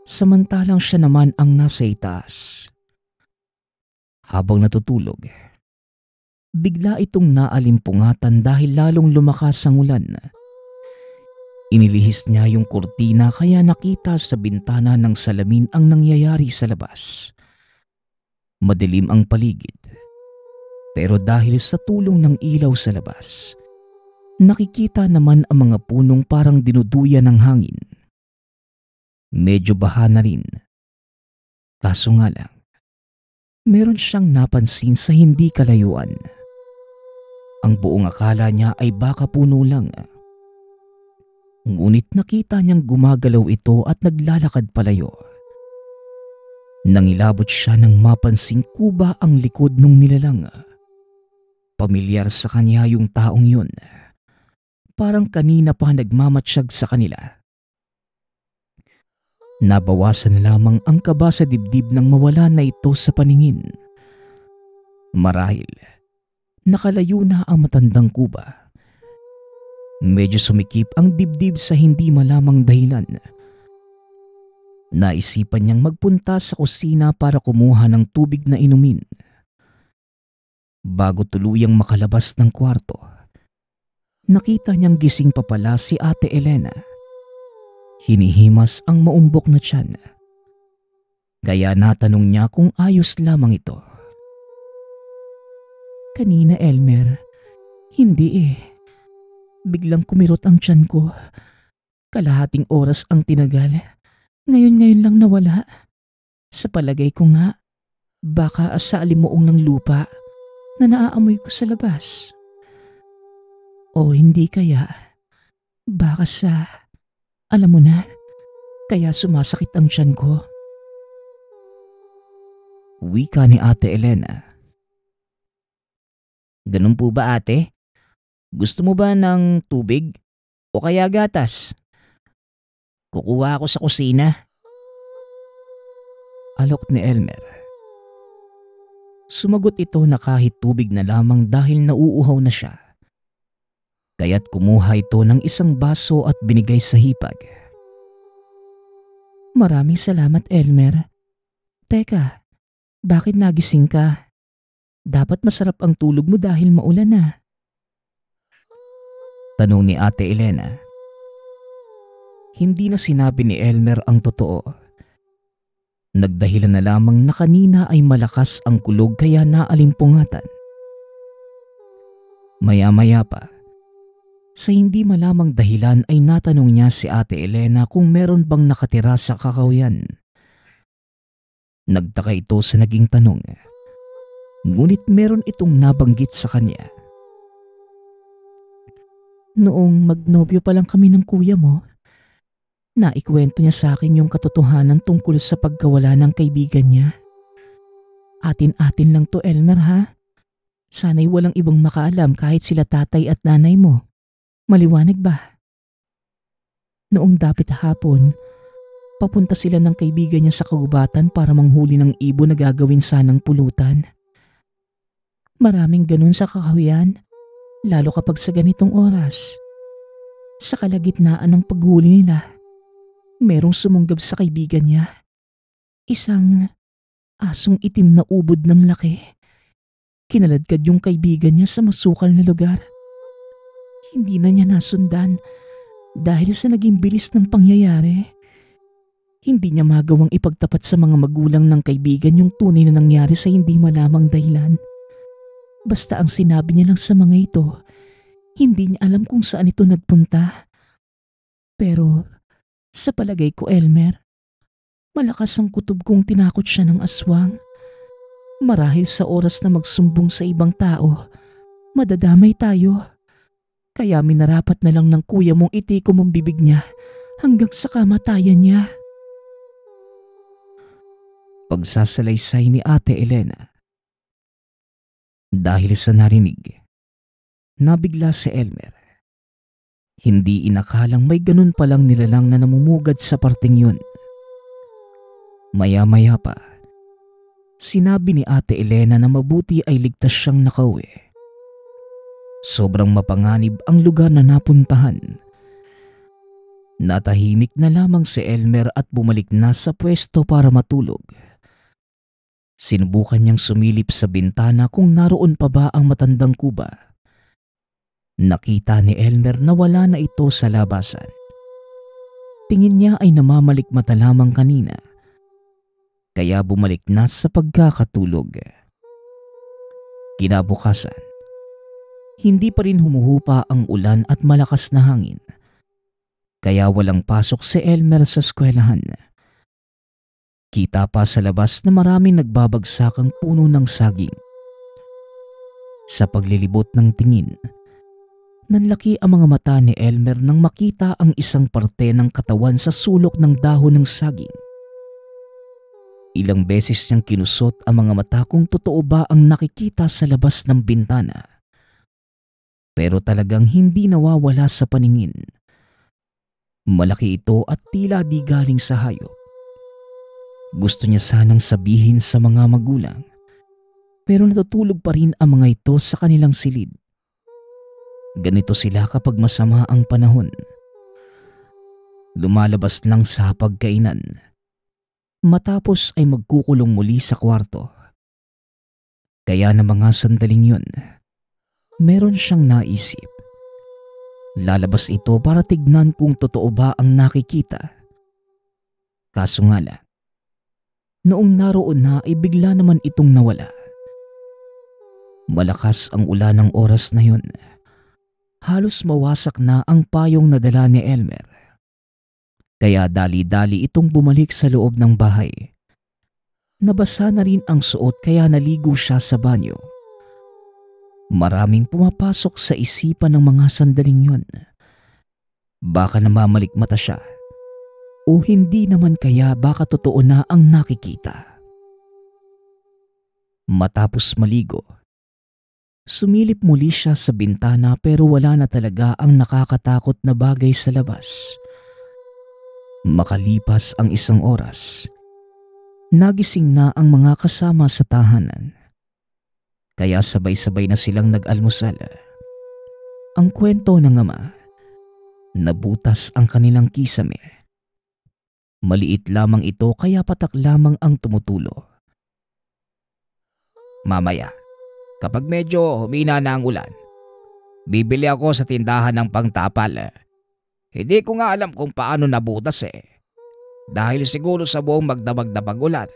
samantalang siya naman ang nasa itaas. Habang natutulog, bigla itong naalimpungatan dahil lalong lumakas ang ulan. Inilihis niya yung kurtina kaya nakita sa bintana ng salamin ang nangyayari sa labas. Madilim ang paligid, pero dahil sa tulong ng ilaw sa labas, nakikita naman ang mga punong parang dinuduyan ng hangin. Medyo baha na rin. Kaso nga lang, meron siyang napansin sa hindi kalayuan. Ang buong akala niya ay baka puno lang. Ngunit nakita niyang gumagalaw ito at naglalakad palayo. Nangilabot siya nang mapansing kuba ang likod nung nilalang. Pamilyar sa kanya yung taong yun. Parang kanina pa nagmamatsyag sa kanila. Nabawasan na lamang ang kaba sa dibdib nang mawala na ito sa paningin. Marahil, nakalayo na ang matandang kuba. Medyo sumikip ang dibdib sa hindi malamang dahilan. Naisipan niyang magpunta sa kusina para kumuha ng tubig na inumin. Bago tuluyang makalabas ng kwarto, nakita niyang gising pa pala si Ate Elena. Hinihimas ang maumbok na tiyan. Kaya natanong niya kung ayos lamang ito. Kanina, Elmer, hindi eh. Biglang kumirot ang tiyan ko. Kalahating oras ang tinagal. Ngayon lang nawala. Sa palagay ko nga, baka sa alimuong ng lupa na naaamoy ko sa labas. O hindi kaya, baka sa, alam mo na, kaya sumasakit ang tiyan ko. Wika ni Ate Elena. Ganun po ba, ate? Gusto mo ba ng tubig o kaya gatas? Kukuha ako sa kusina. Alok ni Elmer. Sumagot ito na kahit tubig na lamang dahil nauuhaw na siya. Kaya't kumuha ito ng isang baso at binigay sa hipag. Maraming salamat, Elmer. Teka, bakit nagising ka? Dapat masarap ang tulog mo dahil maulan na. Tanong ni Ate Elena. Hindi na sinabi ni Elmer ang totoo. Nagdahilan na lamang na kanina ay malakas ang kulog kaya naalimpungatan. Maya-maya pa, sa hindi malamang dahilan ay natanong niya si Ate Elena kung meron bang nakatira sa kakahuyan. Nagtaka ito sa naging tanong, ngunit meron itong nabanggit sa kanya. Noong magnobyo pa lang kami ng kuya mo, naikwento niya sa akin yung katotohanan tungkol sa pagkawala ng kaibigan niya. Atin-atin lang to, Elmer, ha? Sana'y walang ibang makaalam kahit sila tatay at nanay mo. Maliwanag ba? Noong dapit hapon, papunta sila ng kaibigan niya sa kagubatan para manghuli ng ibon na gagawin sanang pulutan. Maraming ganun sa kakahuyan, lalo kapag sa ganitong oras. Sa kalagitnaan ng paghuli nila, merong sumunggab sa kaibigan niya. Isang asong itim na ubod ng laki. Kinaladkad yung kaibigan niya sa masukal na lugar. Hindi na niya nasundan dahil sa naging bilis ng pangyayari. Hindi niya magawang ipagtapat sa mga magulang ng kaibigan yung tunay na nangyari sa hindi malamang dahilan. Basta ang sinabi niya lang sa mga ito, hindi niya alam kung saan ito nagpunta. Pero sa palagay ko, Elmer, malakas ang kutob kung tinakot siya ng aswang. Marahil sa oras na magsumbong sa ibang tao, madadamay tayo. Kaya minarapat na lang ng kuya mong itikom ang bibig niya hanggang sa kamatayan niya. Pagsasalaysay ni Ate Elena. Dahil sa narinig, nabigla si Elmer. Hindi inakalang may ganun palang nilalang na namumugad sa parting yun. Maya-maya pa, sinabi ni Ate Elena na mabuti ay ligtas siyang nakauwi. Sobrang mapanganib ang lugar na napuntahan. Natahimik na lamang si Elmer at bumalik na sa pwesto para matulog. Sinubukan niyang sumilip sa bintana kung naroon pa ba ang matandang kuba. Nakita ni Elmer na wala na ito sa labasan. Tingin niya ay namamalikmata lamang kanina, kaya bumalik na sa pagkakatulog. Kinabukasan, hindi pa rin humuhupa ang ulan at malakas na hangin, kaya walang pasok si Elmer sa eskwelahan. Kita pa sa labas na maraming nagbabagsakang puno ng saging. Sa paglilibot ng tingin, nanlaki ang mga mata ni Elmer nang makita ang isang parte ng katawan sa sulok ng dahon ng saging. Ilang beses niyang kinusot ang mga mata kung totoo ba ang nakikita sa labas ng bintana. Pero talagang hindi nawawala sa paningin. Malaki ito at tila di galing sa hayop. Gusto niya sanang sabihin sa mga magulang, pero natutulog pa rin ang mga ito sa kanilang silid. Ganito sila kapag masama ang panahon. Lumalabas lang sa pagkainan. Matapos ay magkukulong muli sa kwarto. Kaya na mga sandaling yun, meron siyang naisip. Lalabas ito para tignan kung totoo ba ang nakikita. Kaso nga lang, noong naroon na ay bigla naman itong nawala. Malakas ang ulan ng oras na yun. Halos mawasak na ang payong na dala ni Elmer. Kaya dali-dali itong bumalik sa loob ng bahay. Nabasa na rin ang suot kaya naligo siya sa banyo. Maraming pumapasok sa isipan ng mga sandaling yun. Baka namamalikmata siya. O hindi naman kaya baka totoo na ang nakikita. Matapos maligo, sumilip muli siya sa bintana pero wala na talaga ang nakakatakot na bagay sa labas. Makalipas ang isang oras, nagising na ang mga kasama sa tahanan. Kaya sabay-sabay na silang nag-almusal. Ang kwento ng ama, nabutas ang kanilang kisame. Maliit lamang ito kaya patak lamang ang tumutulo. Mamaya, kapag medyo humina na ang ulan, Bibili ako sa tindahan ng pangtapal. Hindi ko nga alam kung paano nabutas eh. Dahil siguro sa buong magdamag-damag ulan.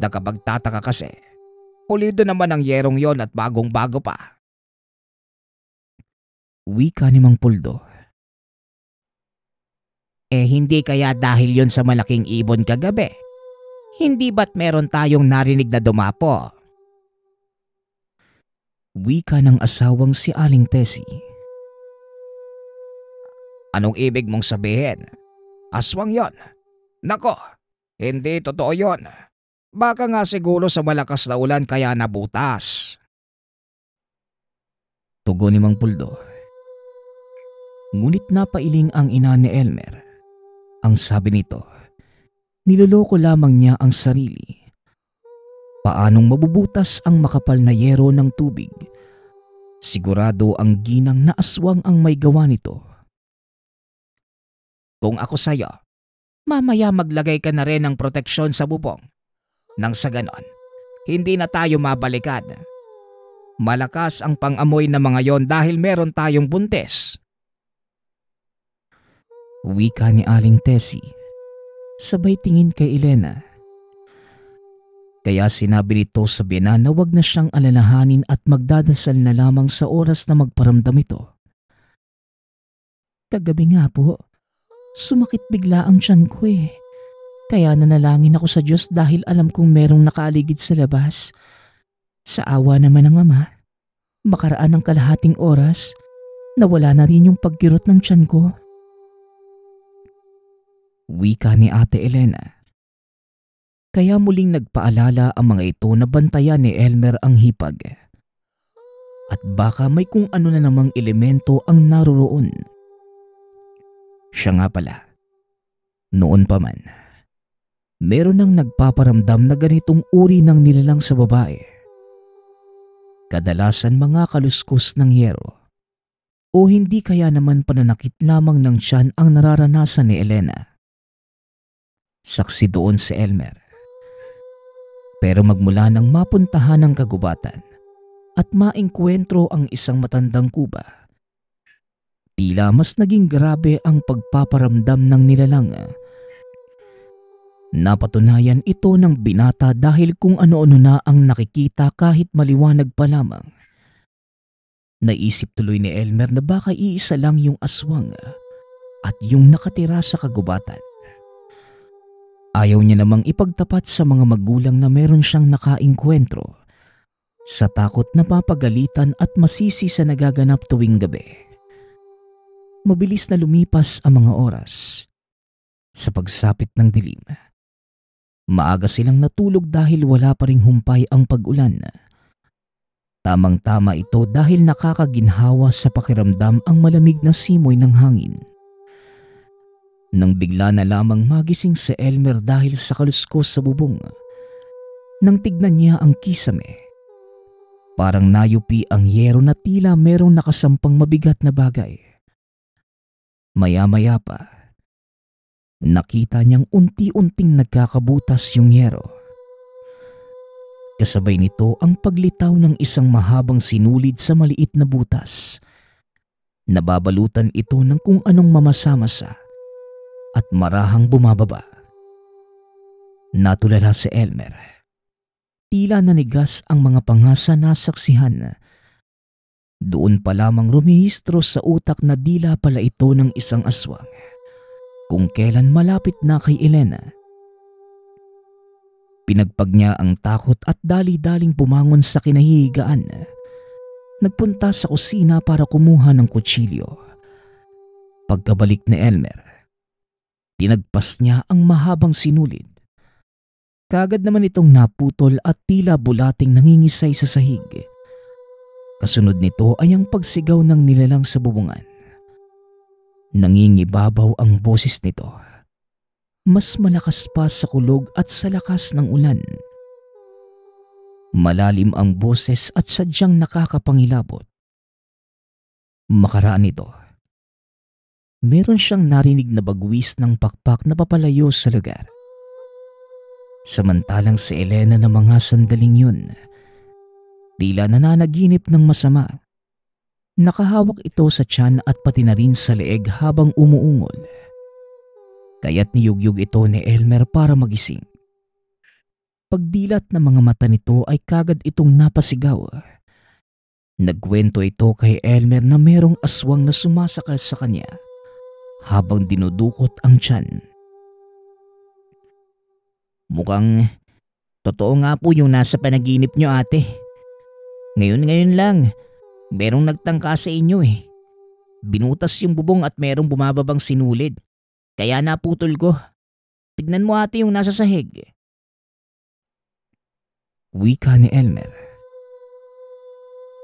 Nakapagtataka kasi, pulido naman ang yerong yon at bagong-bago pa. Wika ni Mang Puldo. Hindi kaya dahil yon sa malaking ibon kagabi? Hindi ba't meron tayong narinig na dumapo? Wika ng asawang si Aling Tessie. Anong ibig mong sabihin? Aswang yon? Nako, hindi totoo yon. Baka nga siguro sa malakas na ulan kaya nabutas. Tugon ni Mang Puldo. Ngunit napailing ang ina ni Elmer. Ang sabi nito, niloloko lamang niya ang sarili. Paanong mabubutas ang makapal na yero ng tubig? Sigurado ang ginang na aswang ang may gawa nito. Kung ako sa'yo, mamaya maglagay ka na rin ng proteksyon sa bubong. Nang sa ganon, hindi na tayo mabalikan. Malakas ang pang-amoy na mga yon dahil meron tayong buntis. Wika ni Aling Tessie, sabay tingin kay Elena. Kaya sinabi nito sa biyana na wag na siyang alalahanin at magdadasal na lamang sa oras na magparamdam ito. Kagabi nga po, sumakit bigla ang tiyan ko eh. Kaya nanalangin ako sa Diyos dahil alam kong merong nakaaligid sa labas. Sa awa naman ng Ama, makaraan ng kalahating oras, nawala na rin yung pagkirot ng tiyan ko. Wika ni Ate Elena. Kaya muling nagpaalala ang mga ito na bantayan ni Elmer ang hipag. At baka may kung ano na namang elemento ang naroroon. Siya nga pala, noon pa man, meron nang nagpaparamdam na ganitong uri ng nilalang sa babae. Kadalasan mga kaluskos ng yero. O hindi kaya naman pananakit lamang ng tiyan ang nararanasan ni Elena. Saksi doon si Elmer. Pero magmula nang mapuntahan ng kagubatan at maengkwentro ang isang matandang kuba, tila mas naging grabe ang pagpaparamdam ng nilalang. Napatunayan ito ng binata dahil kung ano-ano na ang nakikita kahit maliwanag pa lamang. Naisip tuloy ni Elmer na baka iisa lang yung aswang at yung nakatira sa kagubatan. Ayaw niya namang ipagtapat sa mga magulang na meron siyang nakaengkwentro sa takot na papagalitan at masisi sa nagaganap tuwing gabi. Mabilis na lumipas ang mga oras. Sa pagsapit ng dilim, maaga silang natulog dahil wala pa ring humpay ang pag-ulan. Tamang-tama ito dahil nakakaginhawa sa pakiramdam ang malamig na simoy ng hangin. Nang bigla na lamang magising si Elmer dahil sa kaluskos sa bubong. Nang tignan niya ang kisame, parang nayupi ang yero na tila merong nakasampang mabigat na bagay. Maya-maya pa, nakita niyang unti-unting nagkakabutas yung yero. Kasabay nito ang paglitaw ng isang mahabang sinulid sa maliit na butas. Nababalutan ito ng kung anong mamasa-masa at marahang bumababa. Natulala si Elmer. Tila nanigas ang mga pangasa na saksihan. Doon pa lamang rumihistro sa utak na dila pala ito ng isang aswang. Kung kailan malapit na kay Elena. Pinagpag niya ang takot at dali-daling bumangon sa kinahihigaan. Nagpunta sa kusina para kumuha ng kutsilyo. Pagkabalik ni Elmer, tinagpas niya ang mahabang sinulid. Kaagad naman itong naputol at tila bulating nangingisay sa sahig. Kasunod nito ay ang pagsigaw ng nilalang sa bubungan. Nangingibabaw ang boses nito. Mas malakas pa sa kulog at sa lakas ng ulan. Malalim ang boses at sadyang nakakapangilabot. Makaraan ito, meron siyang narinig na bagwis ng pakpak na papalayo sa lugar. Samantalang si Elena na mga sandaling yun, tila nananaginip ng masama. Nakahawak ito sa tiyan at pati na rin sa leeg habang umuungol. Kaya't niyugyug ito ni Elmer para magising. Pagdilat ng mga mata nito ay kagad itong napasigaw. Nagkwento ito kay Elmer na merong aswang na sumasakal sa kanya habang dinudukot ang tiyan. Mukhang totoo nga po yung nasa panaginip nyo, ate. Ngayon lang, merong nagtangka sa inyo eh. Binutas yung bubong at merong bumababang sinulid. Kaya naputol ko. Tignan mo ate yung nasa sahig. Wika ni Elmer.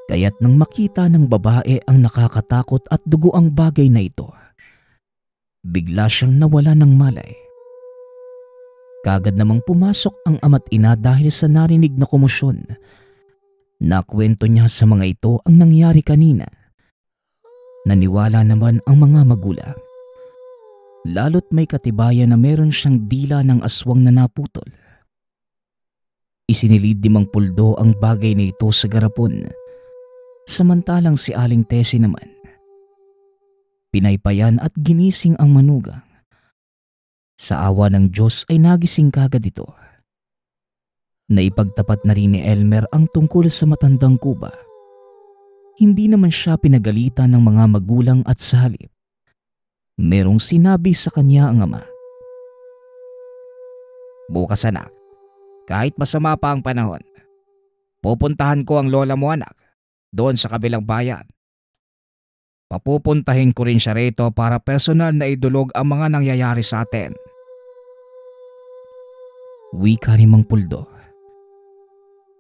Kaya't nang makita ng babae ang nakakatakot at duguang bagay na ito, bigla siyang nawala ng malay. Kagad namang pumasok ang ama't ina dahil sa narinig na komosyon. Nakwento niya sa mga ito ang nangyari kanina. Naniwala naman ang mga magulang. Lalo't may katibayan na meron siyang dila ng aswang na naputol. Isinilid ni Mang Puldo ang bagay na ito sa garapon. Samantalang si Aling Tessie naman, pinaypayan at ginising ang manugang. Sa awa ng Diyos ay nagising kagad ito. Naipagtapat na rin ni Elmer ang tungkol sa matandang kuba. Hindi naman siya pinagalitan ng mga magulang at sa halip, merong sinabi sa kanya ang ama. Bukas anak, kahit masama pa ang panahon, pupuntahan ko ang lola mo anak, doon sa kabilang bayan. Papupuntahin ko rin siya rito para personal na idulog ang mga nangyayari sa atin. Wika ni Mang Puldo.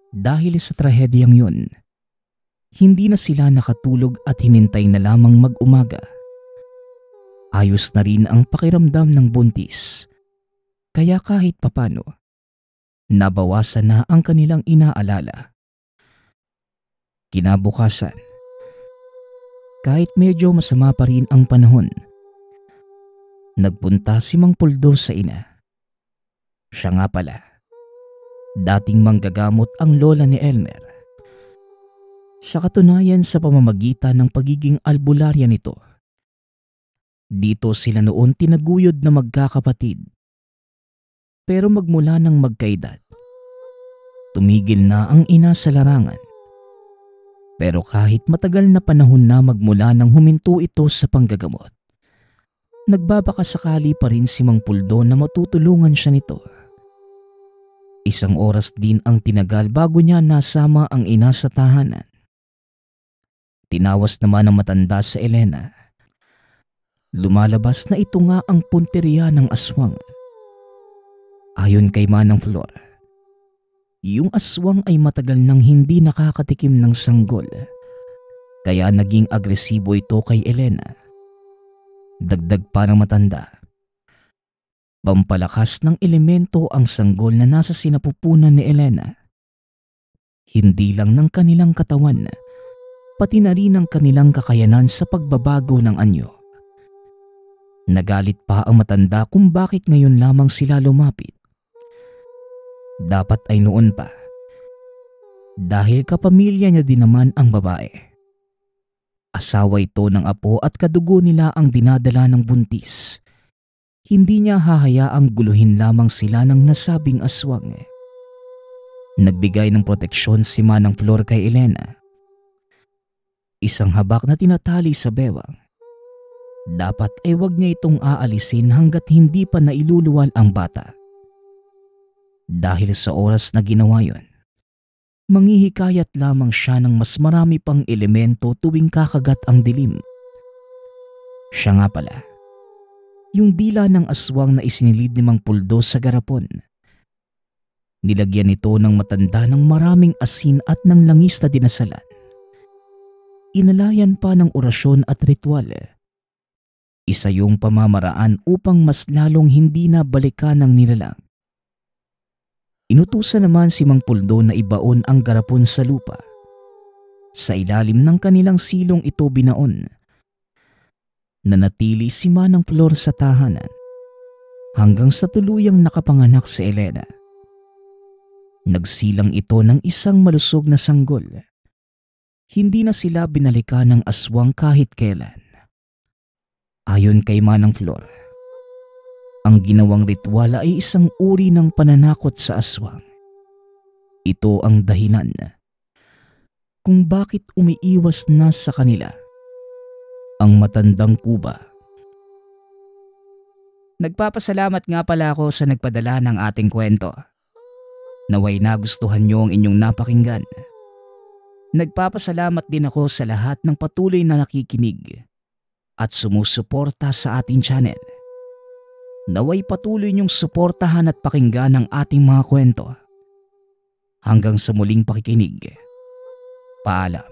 Dahil sa trahedyang yun, hindi na sila nakatulog at hinintay na lamang mag-umaga. Ayos na rin ang pakiramdam ng buntis, kaya kahit papano, nabawasan na ang kanilang inaalala. Kinabukasan, kahit medyo masama pa rin ang panahon, nagpunta si Mang Puldo sa ina. Siya nga pala, dating manggagamot ang lola ni Elmer. Sa katunayan sa pamamagitan ng pagiging albularya nito, dito sila noon tinaguyod na magkakapatid. Pero magmula ng magkaedad, tumigil na ang ina sa larangan. Pero kahit matagal na panahon na magmula nang huminto ito sa panggagamot, nagbabakasakali pa rin si Mang Puldo na matutulungan siya nito. Isang oras din ang tinagal bago niya nasama ang ina sa tahanan. Tinawas naman ang matanda sa Elena. Lumalabas na ito nga ang punteriya ng aswang. Ayon kay Manang Flor, yung aswang ay matagal nang hindi nakakatikim ng sanggol, kaya naging agresibo ito kay Elena. Dagdag pa ng matanda, pampalakas ng elemento ang sanggol na nasa sinapupunan ni Elena. Hindi lang ng kanilang katawan, pati na rin ang kanilang kakayanan sa pagbabago ng anyo. Nagalit pa ang matanda kung bakit ngayon lamang sila lumapit. Dapat ay noon pa, dahil kapamilya niya din naman ang babae. Asawa ito ng apo at kadugo nila ang dinadala ng buntis. Hindi niya hahayaang guluhin lamang sila ng nasabing aswang. Nagbigay ng proteksyon si Manang Flor kay Elena. Isang habak na tinatali sa bewang. Dapat ay wag niya itong aalisin hanggat hindi pa nailuluwal ang bata. Dahil sa oras na ginawa yon, manghihikayat lamang siya ng mas marami pang elemento tuwing kakagat ang dilim. Siya nga pala, yung dila ng aswang na isinilid ni Mang Puldo sa garapon. Nilagyan nito ng matanda ng maraming asin at ng langis na dinasalan. Inalayan pa ng orasyon at ritual. Isa yung pamamaraan upang mas lalong hindi na balikan ng nilalang. Inutusan naman si Mang Puldo na ibaon ang garapon sa lupa. Sa ilalim ng kanilang silong ito binaon. Nanatili si Manang Flor sa tahanan hanggang sa tuluyang nakapanganak si Elena. Nagsilang ito ng isang malusog na sanggol. hindi na sila binalikan ng aswang kahit kailan. Ayon kay Manang Flor, ang ginawang ritual ay isang uri ng pananakot sa aswang. Ito ang dahilan kung bakit umiiwas na sa kanila ang matandang kuba. Nagpapasalamat nga pala ako sa nagpadala ng ating kwento. Naway nagustuhan niyo ang inyong napakinggan. Nagpapasalamat din ako sa lahat ng patuloy na nakikinig at sumusuporta sa ating channel. Naway patuloy niyong suportahan at pakinggan ang ating mga kwento. Hanggang sa muling pakikinig. Paalam.